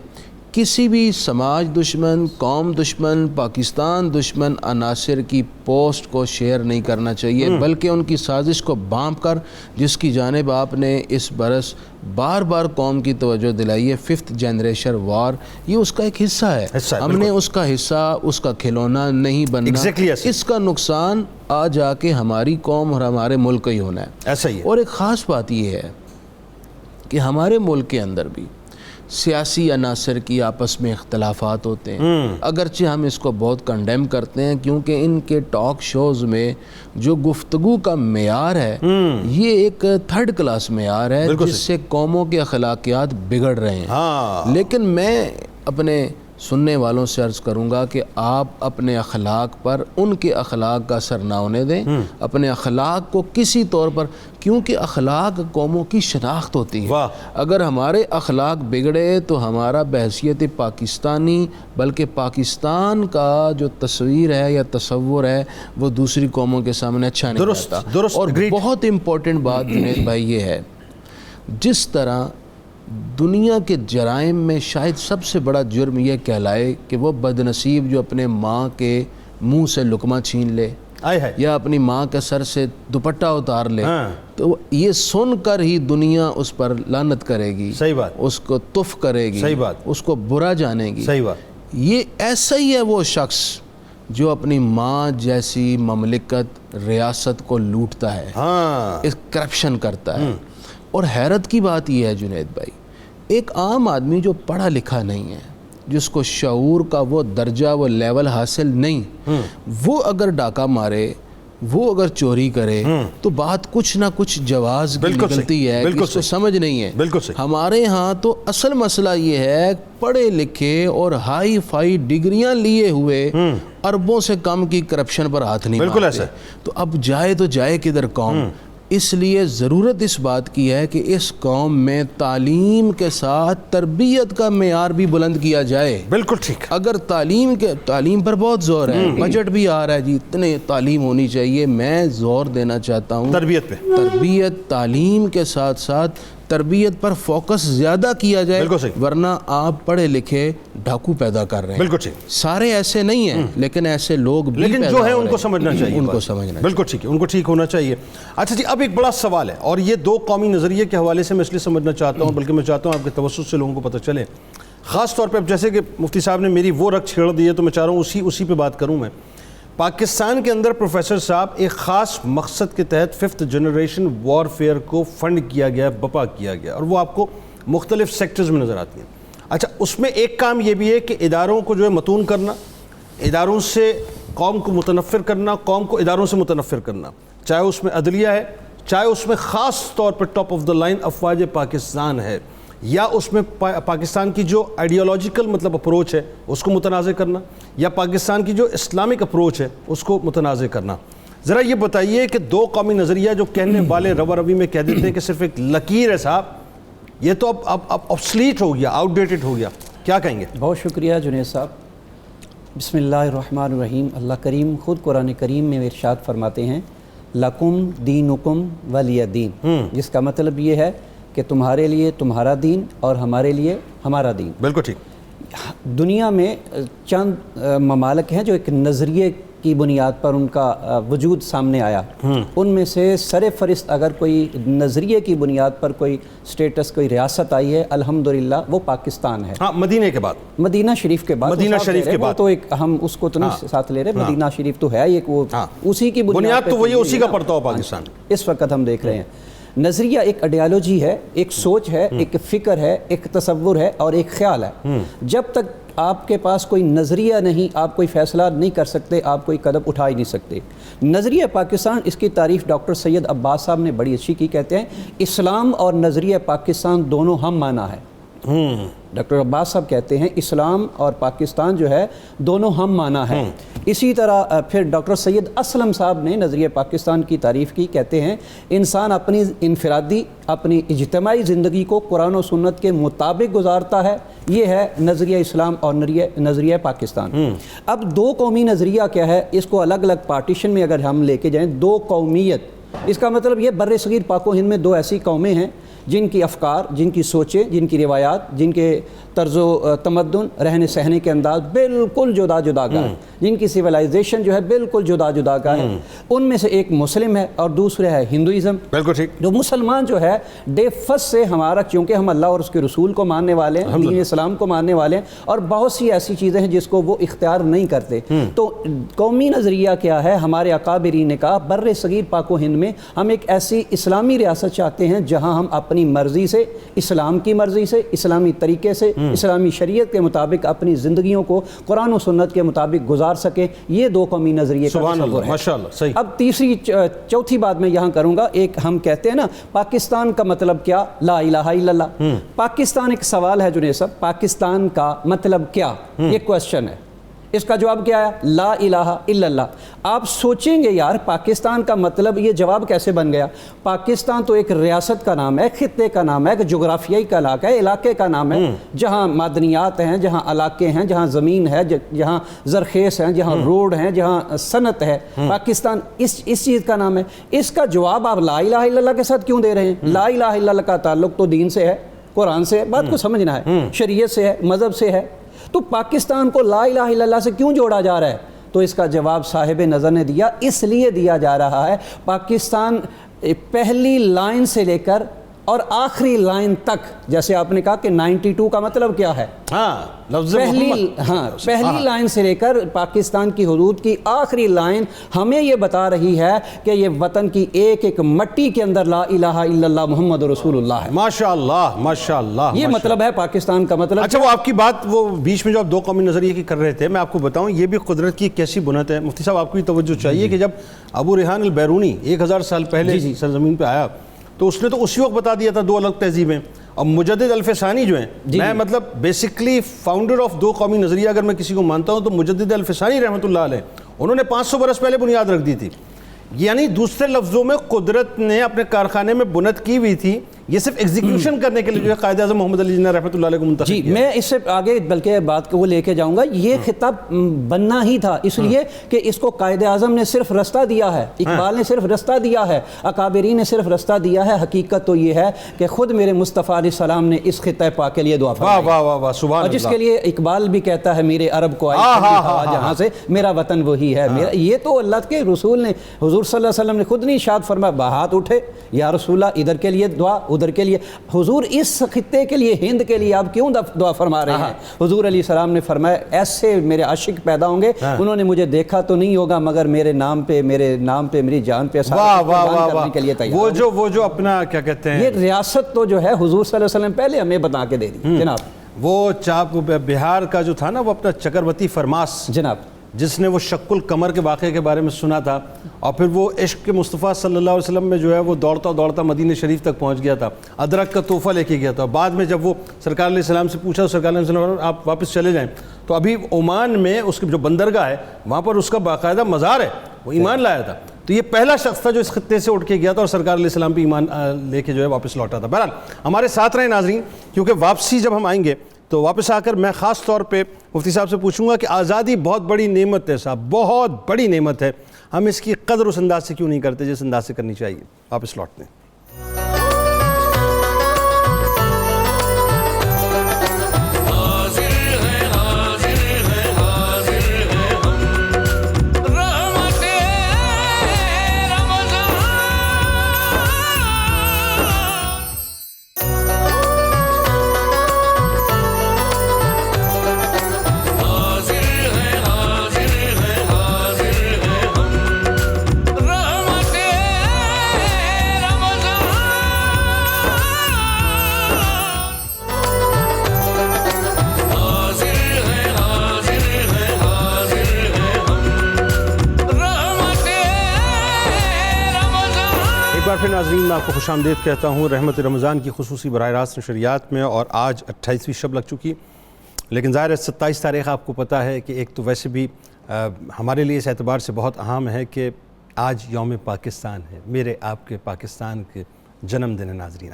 کسی بھی سماج دشمن, قوم دشمن, پاکستان دشمن عناصر کی پوسٹ کو شیئر نہیں کرنا چاہیے, بلکہ ان کی سازش کو بھانپ کر, جس کی جانب آپ نے اس برس بار بار قوم کی توجہ دلائی ہے, 5th جنریشن وار, یہ اس کا ایک حصہ ہے. ہم نے اس کا حصہ, اس کا کھلونا نہیں بننا. اس کا نقصان آ جا کے ہماری قوم اور ہمارے ملک کا ہی ہونا ہے. ایسا ہی ہے. اور ایک خاص بات یہ ہے کہ ہمارے ملک کے اندر بھی سیاسی عناصر کی آپس میں اختلافات ہوتے ہیں, اگرچہ ہم اس کو بہت کنڈیم کرتے ہیں, کیونکہ ان کے ٹاک شوز میں جو گفتگو کا معیار ہے یہ ایک 3rd کلاس معیار ہے, جس سے قوموں کے اخلاقیات بگڑ رہے ہیں. لیکن میں اپنے سننے والوں سے عرض کروں گا کہ آپ اپنے اخلاق پر ان کے اخلاق کا اثر نہ ہونے دیں, اپنے اخلاق کو کسی طور پر, کیونکہ اخلاق قوموں کی شناخت ہوتی ہے. اگر ہمارے اخلاق بگڑے تو ہمارا بحیثیت پاکستانی, بلکہ پاکستان کا جو تصویر ہے یا تصور ہے, وہ دوسری قوموں کے سامنے اچھا نہیں رہتا. اور بہت امپورٹنٹ بات جنید بھائی یہ ہے, جس طرح دنیا کے جرائم میں شاید سب سے بڑا جرم یہ کہلائے کہ وہ بدنصیب جو اپنے ماں کے منہ سے لقمہ چھین لے یا اپنی ماں کے سر سے دوپٹہ اتار لے, تو یہ سن کر ہی دنیا اس پر لعنت کرے گی, صحیح بات, اس کو تف کرے گی, صحیح بات, اس کو برا جانے گی. صحیح بات. یہ ایسا ہی ہے وہ شخص جو اپنی ماں جیسی مملکت, ریاست کو لوٹتا ہے, اس کرپشن کرتا ہے. اور حیرت کی بات یہ ہے جنید بھائی, ایک عام آدمی جو پڑھا لکھا نہیں ہے, جس کو شعور کا وہ درجہ, وہ لیول حاصل نہیں, وہ اگر ڈاکہ مارے, وہ اگر چوری کرے, تو بات کچھ نہ کچھ جواز کی نکلتی ہے, اس کو سمجھ نہیں ہے. ہمارے ہاں تو اصل مسئلہ یہ ہے, پڑھے لکھے اور ہائی فائی ڈگریاں لیے ہوئے اربوں سے کم کی کرپشن پر ہاتھ نہیں مارتے. تو اب جائے تو جائے کدھر قوم. اس لیے ضرورت اس بات کی ہے کہ اس قوم میں تعلیم کے ساتھ تربیت کا معیار بھی بلند کیا جائے. بالکل ٹھیک. اگر تعلیم پر بہت زور ہے, بجٹ بھی آ رہا ہے جی اتنے تعلیم ہونی چاہیے, میں زور دینا چاہتا ہوں تربیت پہ. تربیت, تعلیم کے ساتھ ساتھ تربیت پر فوکس زیادہ کیا جائے, ورنہ آپ پڑھے لکھے ڈھاکو پیدا کر رہے ہیں. بالکل ٹھیک. سارے ایسے نہیں ہیں, لیکن ایسے لوگ بھی, لیکن جو ہے ان کو سمجھنا چاہیے, ان کو سمجھنا. بالکل ٹھیک ہے, ان کو ٹھیک ہونا چاہیے. اچھا جی, اب ایک بڑا سوال ہے, اور یہ 2 قومی نظریے کے حوالے سے میں اس لیے سمجھنا چاہتا ہوں, بلکہ میں چاہتا ہوں آپ کے توسط سے لوگوں کو پتہ چلے, خاص طور پہ اب جیسے کہ مفتی صاحب نے میری وہ رگ چھیڑ دی ہے, تو میں چاہ رہا ہوں اسی پہ بات کروں. میں پاکستان کے اندر پروفیسر صاحب ایک خاص مقصد کے تحت 5th جنریشن وار فیئر کو فنڈ کیا گیا, بپا کیا گیا, اور وہ آپ کو مختلف سیکٹرز میں نظر آتی ہیں. اچھا, اس میں ایک کام یہ بھی ہے کہ اداروں کو جو ہے متون کرنا, اداروں سے قوم کو متنفر کرنا, قوم کو اداروں سے متنفر کرنا, چاہے اس میں عدلیہ ہے, چاہے اس میں خاص طور پر ٹاپ آف دا لائن افواج پاکستان ہے. یا اس میں پاکستان کی جو آئیڈیالوجیکل مطلب اپروچ ہے اس کو متنازع کرنا، یا پاکستان کی جو اسلامک اپروچ ہے اس کو متنازع کرنا؟ ذرا یہ بتائیے کہ دو قومی نظریہ جو کہنے والے روا روی میں کہہ دیتے ہیں کہ صرف ایک لکیر ہے صاحب، یہ تو اب آبسلیٹ ہو گیا، آؤٹ ڈیٹڈ ہو گیا، کیا کہیں گے؟ بہت شکریہ جنید صاحب۔ بسم اللہ الرحمن الرحیم۔ اللہ کریم خود قرآن کریم میں ارشاد فرماتے ہیں لکم دینکم ولی دین، جس کا مطلب یہ ہے کہ تمہارے لیے تمہارا دین اور ہمارے لیے ہمارا دین۔ بالکل ٹھیک۔ دنیا میں چند ممالک ہیں جو ایک نظریے کی بنیاد پر ان کا وجود سامنے آیا، ان میں سے سر فہرست اگر کوئی نظریے کی بنیاد پر کوئی سٹیٹس کوئی ریاست آئی ہے الحمدللہ وہ پاکستان ہے۔ ہاں، مدینہ کے بعد، مدینہ شریف کے بعد، مدینہ شریف کے بعد تو ایک ہم اس کو تو نہیں ساتھ لے رہے، مدینہ شریف تو ہے ایک، وہ اسی کی بنیاد تو وہی اسی کا پڑتا ہو پاکستان۔ اس وقت ہم دیکھ رہے ہیں نظریہ ایک آئیڈیالوجی ہے، ایک سوچ ہے، ایک فکر ہے، ایک تصور ہے اور ایک خیال ہے۔ جب تک آپ کے پاس کوئی نظریہ نہیں، آپ کوئی فیصلہ نہیں کر سکتے، آپ کوئی قدم اٹھا ہی نہیں سکتے۔ نظریہ پاکستان، اس کی تعریف ڈاکٹر سید عباس صاحب نے بڑی اچھی کی، کہتے ہیں اسلام اور نظریہ پاکستان دونوں ہم معنی ہے۔ ڈاکٹر عباس صاحب کہتے ہیں اسلام اور پاکستان جو ہے دونوں ہم معنی ہے۔ اسی طرح پھر ڈاکٹر سید اسلم صاحب نے نظریہ پاکستان کی تعریف کی، کہتے ہیں انسان اپنی انفرادی اپنی اجتماعی زندگی کو قرآن و سنت کے مطابق گزارتا ہے، یہ ہے نظریہ اسلام اور نظریہ پاکستان۔ اب دو قومی نظریہ کیا ہے، اس کو الگ الگ پارٹیشن میں اگر ہم لے کے جائیں، دو قومیت، اس کا مطلب یہ بر صغیر پاک و ہند میں دو ایسی قومیں ہیں جن کی افکار، جن کی سوچیں، جن کی روایات، جن کے طرز و تمدن، رہنے سہنے کے انداز بالکل جدا جدا کا ہے، جن کی سویلائزیشن جو ہے بالکل جدا جدا کا ہے۔ ان میں سے ایک مسلم ہے اور دوسرے ہے ہندوازم۔ بالکل ٹھیک۔ جو مسلمان جو ہے ڈے فرسٹ سے ہمارا، چونکہ ہم اللہ اور اس کے رسول کو ماننے والے ہیں، دین اسلام کو ماننے والے ہیں، اور بہت سی ایسی چیزیں ہیں جس کو وہ اختیار نہیں کرتے۔ تو قومی نظریہ کیا ہے، ہمارے اکابرین نے کہا بر صغیر پاک و ہند میں ہم ایک ایسی اسلامی ریاست چاہتے ہیں جہاں ہم اپنی مرضی سے، اسلام کی مرضی سے، اسلامی طریقے سے، اسلامی شریعت کے مطابق اپنی زندگیوں کو قرآن و سنت کے مطابق گزار سکیں۔ یہ دو قومی نظریے کا تصور ہے۔ ماشاءاللہ، صحیح۔ اب تیسری چوتھی بات میں یہاں کروں گا، ایک ہم کہتے ہیں نا پاکستان کا مطلب کیا، لا الہ الا اللہ۔ پاکستان ایک سوال ہے جنید صاحب، پاکستان کا مطلب کیا، یہ کوشچن ہے، اس کا جواب کیا ہے، لا الہ الا اللہ۔ آپ سوچیں گے یار پاکستان کا مطلب یہ جواب کیسے بن گیا؟ پاکستان تو ایک ریاست کا نام ہے، خطے کا نام ہے، ایک جغرافیائی کا علاقہ ہے، علاقے کا نام ہے، جہاں معدنیات ہیں، جہاں علاقے ہیں، جہاں زمین ہے، جہاں زرخیز ہیں، جہاں روڈ ہیں، جہاں صنعت ہے، پاکستان اس چیز کا نام ہے۔ اس کا جواب آپ لا الہ الا اللہ کے ساتھ کیوں دے رہے ہیں؟ لا الہ الا اللہ کا تعلق تو دین سے ہے، قرآن سے ہے، بات کو سمجھنا ہے، شریعت سے ہے، مذہب سے ہے، تو پاکستان کو لا الہ الا اللہ سے کیوں جوڑا جا رہا ہے؟ تو اس کا جواب صاحب نظر نے دیا، اس لیے دیا جا رہا ہے پاکستان پہلی لائن سے لے کر اور آخری لائن تک، جیسے آپ نے کہا کہ 92 کا مطلب کیا ہے، پہلی لائن سے لے کر پاکستان کی حدود کی آخری لائن ہمیں یہ بتا رہی ہے کہ یہ وطن کی ایک ایک مٹی کے اندر لا الہ الا اللہ محمد رسول اللہ ہے۔ ماشاءاللہ، ماشاءاللہ، یہ مطلب ہے پاکستان کا مطلب۔ اچھا، وہ آپ کی بات، وہ بیچ میں جو آپ دو قومی نظریے کی کر رہے تھے، میں آپ کو بتاؤں یہ بھی قدرت کی کیسی بنت ہے۔ مفتی صاحب آپ کو یہ توجہ چاہیے کہ جب ابو ریحان البیرونی 1000 سال پہلے سرزمین پہ آیا تو اس نے تو اسی وقت بتا دیا تھا دو الگ تہذیبیں، اور مجدد الفسانی جو ہیں، میں مطلب بیسکلی فاؤنڈر آف دو قومی نظریہ اگر میں کسی کو مانتا ہوں تو مجدد الفسانی رحمۃ اللہ علیہ، انہوں نے 500 برس پہلے بنیاد رکھ دی تھی۔ یعنی دوسرے لفظوں میں قدرت نے اپنے کارخانے میں بنت کی ہوئی تھی، یہ صرف ایگزیکیوشن کرنے کے لیے جو ہے قائد اعظم محمد علی جناح رحمۃ اللہ علیہ کو منتخب جی، کیا۔ میں اس سے آگے بلکہ بات کو وہ لے کے جاؤں گا، یہ خطاب بننا ہی تھا اس لیے کہ اس کو قائد اعظم نے صرف رستہ دیا ہے، اقبال نے صرف رستہ دیا ہے، اکابرین نے صرف رستہ دیا ہے۔ حقیقت تو یہ ہے کہ خود میرے مصطفیٰ علیہ السلام نے اس خطہ پاک کے لیے دعا فرمائی، واہ واہ واہ، سبحان اور جس کے لیے اقبال بھی کہتا ہے میرے عرب کو آئی جہاں سے میرا وطن وہی ہے میرا۔ یہ تو اللہ کے رسول نے، حضور صلی اللہ علیہ وسلم نے خود نہیں ارشاد فرمایا، ہاتھ اٹھے یا رسول اللہ، ادھر کے لیے دعا، ادھر کے لیے۔ حضور اس خطے کے لیے، ہند کے لیے آپ کیوں دعا فرما رہے ہیں؟ حضور علیہ السلام نے فرمایا ایسے میرے عاشق پیدا ہوں گے، انہوں نے مجھے دیکھا تو نہیں ہوگا مگر میرے نام پہ میری جان پہ کرنے کے لیے تیار۔ وہ جو اپنا کیا کہتے ہیں، یہ ریاست تو جو ہے حضور صلی اللہ علیہ وسلم پہلے ہمیں بتا کے دے دی جناب۔ وہ چاپ بہار کا جو تھا نا، وہ اپنا چکروتی فرماس جناب جس نے وہ شق القمر کے واقعے کے بارے میں سنا تھا اور پھر وہ عشق کے مصطفیٰ صلی اللہ علیہ وسلم میں جو ہے وہ دوڑتا دوڑتا مدینہ شریف تک پہنچ گیا تھا, ادرک کا تحفہ لے کے گیا تھا. بعد میں جب وہ سرکار علیہ السلام سے پوچھا, سرکار علیہ السلام آپ واپس چلے جائیں, تو ابھی عمان میں اس کی جو بندرگاہ ہے وہاں پر اس کا باقاعدہ مزار ہے, وہ ایمان لایا تھا. تو یہ پہلا شخص تھا جو اس خطے سے اٹھ کے گیا تھا اور سرکار علیہ السلام پہ ایمان لے کے جو ہے واپس لوٹا تھا. بہرحال ہمارے ساتھ رہیں ناظرین, کیونکہ واپسی جب ہم آئیں گے تو واپس آ کر میں خاص طور پہ مفتی صاحب سے پوچھوں گا کہ آزادی بہت بڑی نعمت ہے صاحب, بہت بڑی نعمت ہے, ہم اس کی قدر اس انداز سے کیوں نہیں کرتے جس انداز سے کرنی چاہیے. واپس لوٹتے ہیں. پھر ناظرین میں آپ کو خوش آمدید کہتا ہوں رحمت رمضان کی خصوصی براہ راست نشریات میں, اور آج 28ویں شب لگ چکی, لیکن ظاہر ہے 27 تاریخ آپ کو پتہ ہے کہ ایک تو ویسے بھی ہمارے لیے اس اعتبار سے بہت اہم ہے کہ آج یوم پاکستان ہے, میرے آپ کے پاکستان کے جنم دن ہے ناظرین.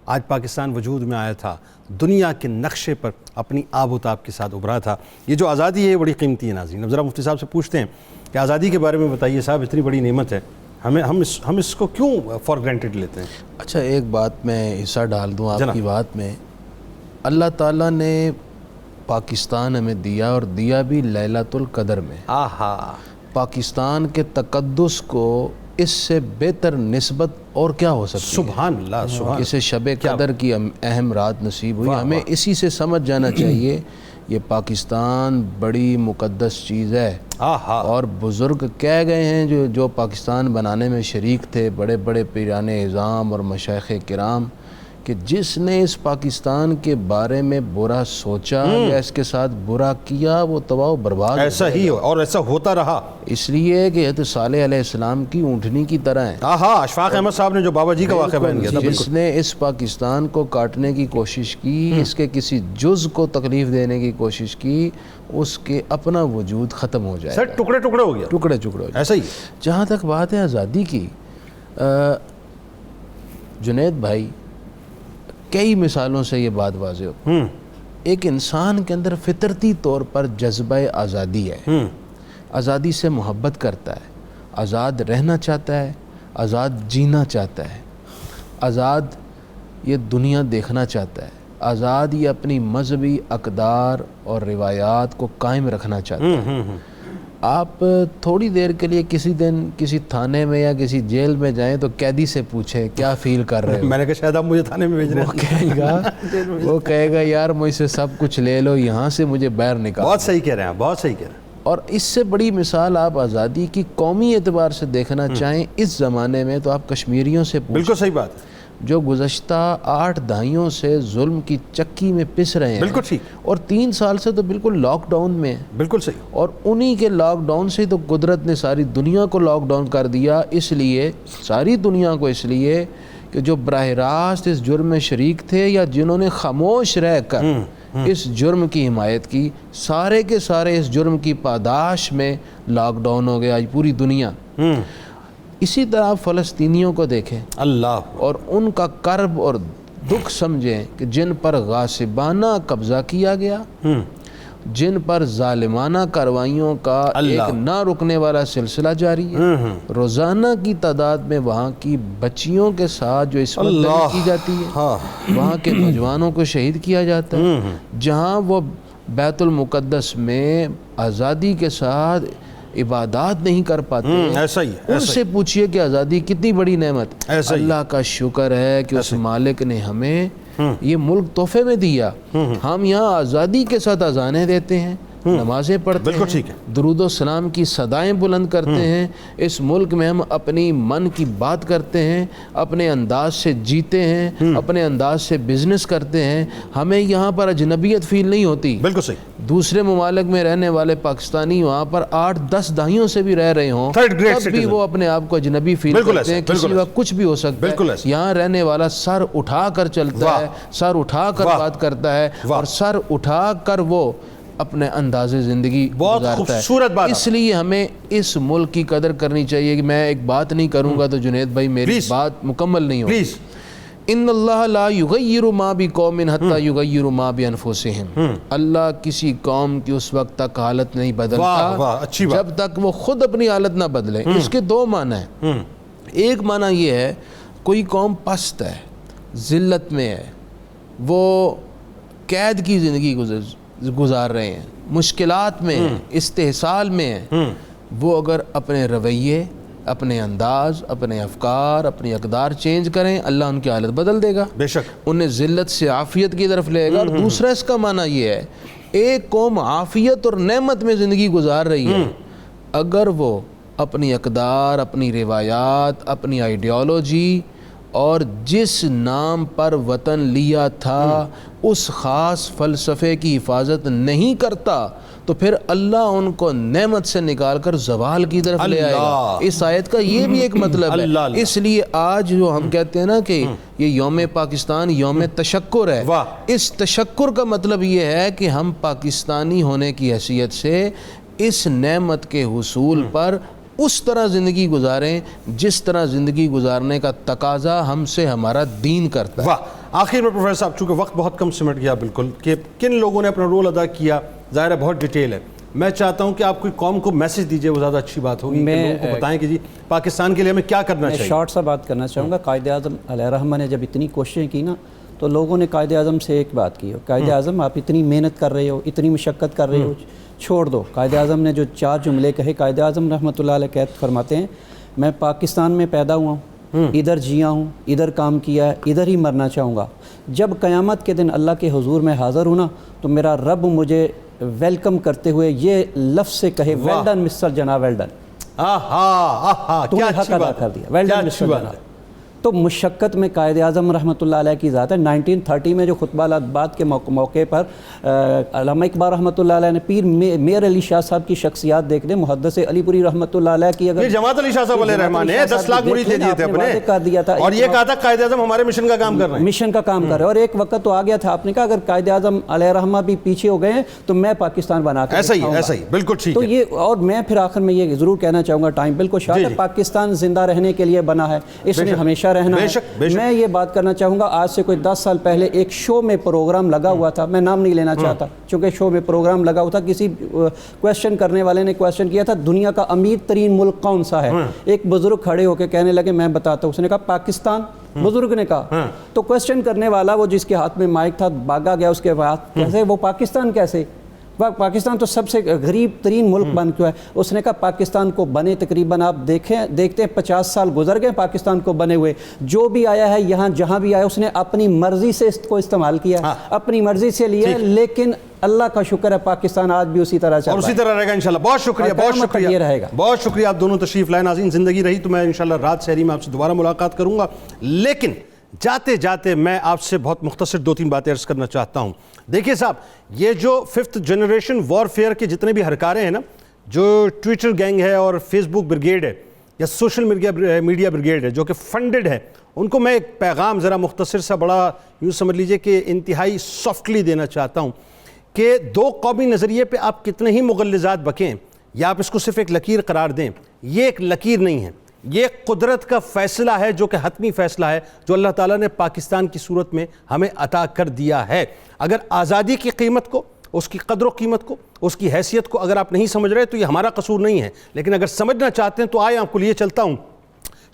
آج پاکستان وجود میں آیا تھا, دنیا کے نقشے پر اپنی آب و تاب کے ساتھ ابھرا تھا. یہ جو آزادی ہے یہ بڑی قیمتی ہے ناظرین. اب ذرا مفتی صاحب سے پوچھتے ہیں کہ آزادی کے بارے میں بتائیے صاحب, اتنی بڑی نعمت ہے, ہم اس کو کیوں فار گرانٹیڈ لیتے ہیں؟ اچھا ایک بات میں حصہ ڈال دوں آپ کی بات میں. اللہ تعالیٰ نے پاکستان ہمیں دیا, اور دیا بھی لیلۃ القدر میں. پاکستان کے تقدس کو اس سے بہتر نسبت اور کیا ہو سکتی ہے؟ سبحان اللہ, سبحان. اسے شب قدر کی اہم رات نصیب ہوئی. ہمیں اسی سے سمجھ جانا چاہیے یہ پاکستان بڑی مقدس چیز ہے. اور بزرگ کہہ گئے ہیں جو پاکستان بنانے میں شریک تھے, بڑے بڑے پیران اعظام اور مشائخ کرام, کہ جس نے اس پاکستان کے بارے میں برا سوچا یا اس کے ساتھ برا کیا وہ تباہ و برباد. ایسا ہی ہو اور ایسا ہوتا رہا. اس لیے کہ حضرت صالح علیہ السلام کی اونٹنی کی طرح ہیں. اشفاق احمد صاحب نے جو بابا جی کا واقعہ بیان کیا تھا, جس نے اس پاکستان کو کاٹنے کی کوشش کی, اس کے کسی جز کو تکلیف دینے کی کوشش کی, اس کے اپنا وجود ختم ہو جائے. سر ٹکڑے ٹکڑے ہو گیا, ٹکڑے ٹکڑے ہو جائے. ایسا ہی. جہاں تک بات ہے آزادی کی, جنید بھائی کئی مثالوں سے یہ بات واضح ہو. ایک انسان کے اندر فطرتی طور پر جذبہ آزادی ہے, آزادی سے محبت کرتا ہے, آزاد رہنا چاہتا ہے, آزاد جینا چاہتا ہے, آزاد یہ دنیا دیکھنا چاہتا ہے, آزاد یہ اپنی مذہبی اقدار اور روایات کو قائم رکھنا چاہتا ہے. آپ تھوڑی دیر کے لیے کسی دن کسی تھانے میں یا کسی جیل میں جائیں تو قیدی سے پوچھیں کیا فیل کر رہے ہو. میں نے کہا شاید آپ مجھے تھانے میں بھیج رہے ہیں. وہ کہے گا یار مجھ سے سب کچھ لے لو, یہاں سے مجھے باہر نکال. بہت صحیح کہہ رہے ہیں, بہت صحیح کہہ رہے ہیں. اور اس سے بڑی مثال آپ آزادی کی قومی اعتبار سے دیکھنا چاہیں اس زمانے میں تو آپ کشمیریوں سے پوچھیں. بالکل صحیح بات ہے. جو گزشتہ 8 دہائیوں سے ظلم کی چکی میں پس رہے ہیں, بالکل ٹھیک, اور 3 سال سے تو بالکل لاک ڈاؤن میں ہیں. بالکل صحیح. اور انہی کے لاک ڈاؤن سے تو قدرت نے ساری دنیا کو لاک ڈاؤن کر دیا, اس لیے ساری دنیا کو, اس لیے کہ جو براہ راست اس جرم میں شریک تھے یا جنہوں نے خاموش رہ کر اس جرم کی حمایت کی, سارے کے سارے اس جرم کی پاداش میں لاک ڈاؤن ہو گیا آج پوری دنیا. اسی طرح آپ فلسطینیوں کو دیکھیں اللہ, اور ان کا کرب اور دکھ سمجھیں کہ جن پر غاصبانہ قبضہ کیا گیا, جن پر ظالمانہ کارروائیوں کا ایک نہ رکنے والا سلسلہ جاری ہے. روزانہ کی تعداد میں وہاں کی بچیوں کے ساتھ جو عصمت دری کی جاتی ہے, وہاں کے نوجوانوں کو شہید کیا جاتا ہے. جہاں وہ بیت المقدس میں آزادی کے ساتھ عبادات نہیں کر پاتے, ایسا ہی, ان سے پوچھئے کہ آزادی کتنی بڑی نعمت. اللہ کا شکر ہے کہ اس مالک نے ہمیں یہ ملک تحفے میں دیا. ہم یہاں آزادی کے ساتھ اذانیں دیتے ہیں, نمازیں پڑھتے بالکل ہیں, ٹھیک ہے, درود و سلام کی صدائیں بلند کرتے ہیں, اس ملک میں ہم اپنی من کی بات کرتے ہیں, اپنے انداز سے جیتے ہیں, اپنے انداز سے بزنس کرتے ہیں, ہمیں یہاں پر اجنبیت فیل نہیں ہوتی. بالکل صحیح. دوسرے ممالک میں رہنے والے پاکستانی وہاں پر 8-10 دہائیوں سے بھی رہ رہے ہوں, تب بھی وہ اپنے آپ کو اجنبی فیل کرتے ہیں, کسی وقت کچھ بھی ہو سکتا ہے. یہاں رہنے والا سر اٹھا کر چلتا ہے, سر اٹھا کر بات کرتا ہے, اور سر اٹھا کر وہ اپنے انداز زندگی گزارتا ہے. اس لیے ہمیں اس ملک کی قدر کرنی چاہیے. کہ میں ایک بات نہیں کروں گا تو جنید بھائی میری بات مکمل نہیں ہوگی. ان اللہ لا یغیر ما بقوم حتی یغیر ما بانفسہم. اللہ کسی قوم کی اس وقت تک حالت نہیں بدلتا جب تک وہ خود اپنی حالت نہ بدلے. اس کے دو معنی ہیں. ایک معنی یہ ہے کوئی قوم پست ہے, ذلت میں ہے, وہ قید کی زندگی گزار رہے ہیں, مشکلات میں ہیں, استحصال میں ہیں, وہ اگر اپنے رویے, اپنے انداز, اپنے افکار, اپنی اقدار چینج کریں, اللہ ان کی حالت بدل دے گا, بے شک انہیں ذلت سے عافیت کی طرف لے گا. اور دوسرا اس کا معنی یہ ہے ایک قوم عافیت اور نعمت میں زندگی گزار رہی ہے, اگر وہ اپنی اقدار, اپنی روایات, اپنی آئیڈیالوجی اور جس نام پر وطن لیا تھا اس خاص فلسفے کی حفاظت نہیں کرتا, تو پھر اللہ ان کو نعمت سے نکال کر زوال کی طرف لے آئے گا. اس آیت کا یہ بھی ایک مطلب ہے. اس لیے آج جو ہم کہتے ہیں نا کہ یہ یوم پاکستان یوم تشکر ہے, اس تشکر کا مطلب یہ ہے کہ ہم پاکستانی ہونے کی حیثیت سے اس نعمت کے حصول پر اس طرح زندگی گزاریں جس طرح زندگی گزارنے کا تقاضا ہم سے ہمارا دین کرتا ہے. آخر میں پروفیسر صاحب, چونکہ وقت بہت کم سمٹ گیا بالکل, کہ کن لوگوں نے اپنا رول ادا کیا, ظاہر ہے بہت ڈیٹیل ہے. میں چاہتا ہوں کہ آپ کوئی قوم کو میسج دیجئے, وہ زیادہ اچھی بات ہوگی, کہ لوگوں کو بتائیں کہ جی پاکستان کے لیے ہمیں کیا کرنا چاہیے. میں شارٹ سا بات کرنا چاہوں گا. قائد اعظم علیہ الرحمہ نے جب اتنی کوششیں کی نا, تو لوگوں نے قائد اعظم سے ایک بات کی, قائد اعظم آپ اتنی محنت کر رہے ہو, اتنی مشقت کر رہے ہو, چھوڑ دو. قائد اعظم نے جو 4 جملے کہے, قائد اعظم رحمۃ اللہ علیہ قید فرماتے ہیں میں پاکستان میں پیدا ہوا ہوں, ادھر جیا ہوں, ادھر کام کیا ہے, ادھر ہی مرنا چاہوں گا. جب قیامت کے دن اللہ کے حضور میں حاضر ہوں نا, تو میرا رب مجھے ویلکم کرتے ہوئے یہ لفظ سے کہے ویل ڈن مسٹر جناب, ویل ڈن, تم نے حق ادا کر دیا, ویل ڈن مسٹر جناب. تو مشقت میں قائد اعظم رحمۃ اللہ علیہ کی ذات ہے. 1930 میں جو خطبہ الادبات کے موقع پر علامہ اقبال رحمۃ اللہ علیہ نے پیر میر علی شاہ صاحب کی شخصیات دیکھ دیں, محدث علی پوری رحمۃ اللہ علیہ کی, اگر جماعت علی شاہ صاحب علیہ رحمان نے 10 لاکھ مرید دے دیے تھے اپنے, کر دیا تھا, اور یہ کہا تھا قائد اعظم ہمارے مشن کا کام کر رہے ہیں, مشن کا کام کر رہے ہیں. اور ایک وقت تو آ گیا تھا, آپ نے کہا اگر قائد اعظم علیہ رحمہ بھی پیچھے ہو گئے ہیں تو میں پاکستان بنا کر ایسا ہی بالکل ٹھیک. تو یہ, اور میں پھر آخر میں یہ ضرور کہنا چاہوں گا, ٹائم بالکل شاید ہے, پاکستان زندہ رہنے کے لیے بنا ہے, اس نے ہمیشہ رہنا ہے. میں یہ بات کرنا چاہوں گا, آج سے کوئی 10 سال پہلے ایک شو میں پروگرام لگا ہوا تھا, میں نام نہیں لینا چاہتا چونکہ شو میں پروگرام لگا ہوا تھا, کسی کویسچن کرنے والے نے کویسچن کیا تھا دنیا کا امیر ترین ملک کون سا ہے. ایک بزرگ کھڑے ہو کے کہنے لگے میں بتاتا ہوں. اس نے کہا پاکستان. بزرگ نے کہا, تو کویسچن کرنے والا وہ جس کے ہاتھ میں مائک تھا بھاگا گیا اس کے بعد, کیسے وہ پاکستان, کیسے پاکستان تو سب سے غریب ترین ملک بن چکا ہے. اس نے کہا پاکستان کو بنے تقریباً آپ دیکھتے ہیں 50 سال گزر گئے پاکستان کو بنے ہوئے, جو بھی آیا ہے یہاں جہاں بھی آیا اس نے اپنی مرضی سے اس کو استعمال کیا, اپنی مرضی سے لیا, لیکن اللہ کا شکر ہے پاکستان آج بھی اسی طرح چل رہا ہے, اور اسی طرح رہے گا انشاءاللہ. بہت شکریہ, بہت شکریہ, یہ رہے گا. بہت شکریہ آپ دونوں تشریف لائے. ناظرین, زندگی رہی تو میں انشاءاللہ رات سحری میں آپ سے دوبارہ ملاقات کروں گا, لیکن جاتے جاتے میں آپ سے بہت مختصر 2-3 باتیں عرض کرنا چاہتا ہوں. دیکھیے صاحب, یہ جو 5th جنریشن وارفیئر کے جتنے بھی ہرکارے ہیں نا, جو ٹویٹر گینگ ہے اور فیس بک بریگیڈ ہے یا سوشل میڈیا بریگیڈ ہے جو کہ فنڈڈ ہے, ان کو میں ایک پیغام ذرا مختصر سا, بڑا یوں سمجھ لیجئے کہ انتہائی سافٹلی دینا چاہتا ہوں کہ 2 قومی نظریے پہ آپ کتنے ہی مغلظات بکیں یا آپ اس کو صرف ایک لکیر قرار دیں, یہ ایک لکیر نہیں ہے, یہ قدرت کا فیصلہ ہے جو کہ حتمی فیصلہ ہے جو اللہ تعالیٰ نے پاکستان کی صورت میں ہمیں عطا کر دیا ہے. اگر آزادی کی قیمت کو, اس کی قدر و قیمت کو, اس کی حیثیت کو اگر آپ نہیں سمجھ رہے تو یہ ہمارا قصور نہیں ہے, لیکن اگر سمجھنا چاہتے ہیں تو آئے آپ کو لیے چلتا ہوں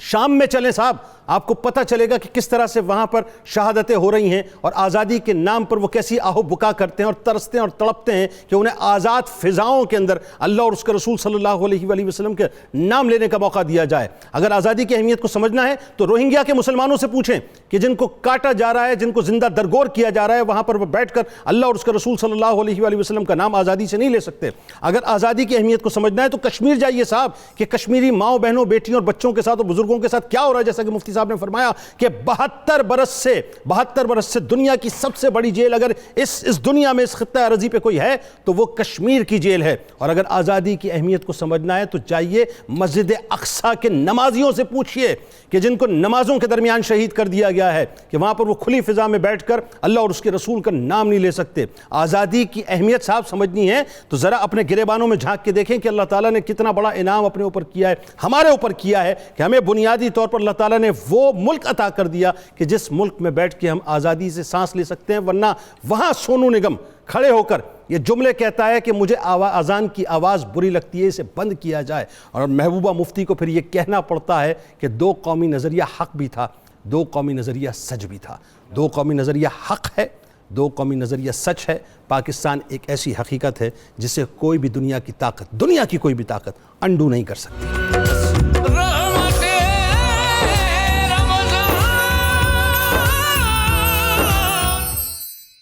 شام میں چلیں صاحب, آپ کو پتہ چلے گا کہ کس طرح سے وہاں پر شہادتیں ہو رہی ہیں, اور آزادی کے نام پر وہ کیسی آہو بکا کرتے ہیں اور ترستے ہیں اور تڑپتے ہیں کہ انہیں آزاد فضاؤں کے اندر اللہ اور اس کے رسول صلی اللہ علیہ وآلہ وسلم کے نام لینے کا موقع دیا جائے. اگر آزادی کی اہمیت کو سمجھنا ہے تو روہنگیا کے مسلمانوں سے پوچھیں کہ جن کو کاٹا جا رہا ہے, جن کو زندہ درگور کیا جا رہا ہے, وہاں پر وہ بیٹھ کر اللہ اور اس کے رسول صلی اللہ علیہ وآلہ وسلم کا نام آزادی سے نہیں لے سکتے. اگر آزادی کی اہمیت کو سمجھنا ہے تو کشمیر جائیے صاحب, کہ کشمیری ماؤں بہنوں بیٹیوں اور بچوں کے ساتھ اور بزرگوں کے ساتھ کیا ہو رہا ہے. جیسا کہ مفتی صاحب نے فرمایا کہ 72 برس سے دنیا کی سب سے بڑی جیل اگر اس دنیا میں اس خطہ ارضی پہ کوئی ہے تو وہ کشمیر کی جیل ہے. اور اگر آزادی کی اہمیت کو سمجھنا ہے تو جائیے مسجد اقصیٰ کے نمازیوں سے پوچھئے کہ جن کو نمازوں کے درمیان شہید کر دیا گیا ہے, کہ وہاں پر وہ کھلی فضا میں بیٹھ کر اللہ اور اس کے رسول کا نام نہیں لے سکتے. آزادی کی اہمیت صاحب سمجھنی ہے تو ذرا اپنے گریبانوں میں جھانک کے دیکھیں کہ اللہ تعالیٰ نے کتنا بڑا انعام اپنے اوپر کیا ہے, ہمارے اوپر کیا ہے, کہ ہمیں بنیادی طور پر اللہ تعالیٰ نے وہ ملک عطا کر دیا کہ جس ملک میں بیٹھ کے ہم آزادی سے سانس لے سکتے ہیں. ورنہ وہاں سونو نگم کھڑے ہو کر یہ جملے کہتا ہے کہ مجھے اذان کی آواز بری لگتی ہے, اسے بند کیا جائے, اور محبوبہ مفتی کو پھر یہ کہنا پڑتا ہے کہ 2 قومی نظریہ حق بھی تھا, 2 قومی نظریہ سچ بھی تھا. 2 قومی نظریہ حق ہے, 2 قومی نظریہ سچ ہے. پاکستان ایک ایسی حقیقت ہے جسے کوئی بھی دنیا کی کوئی بھی طاقت انڈو نہیں کر سکتی.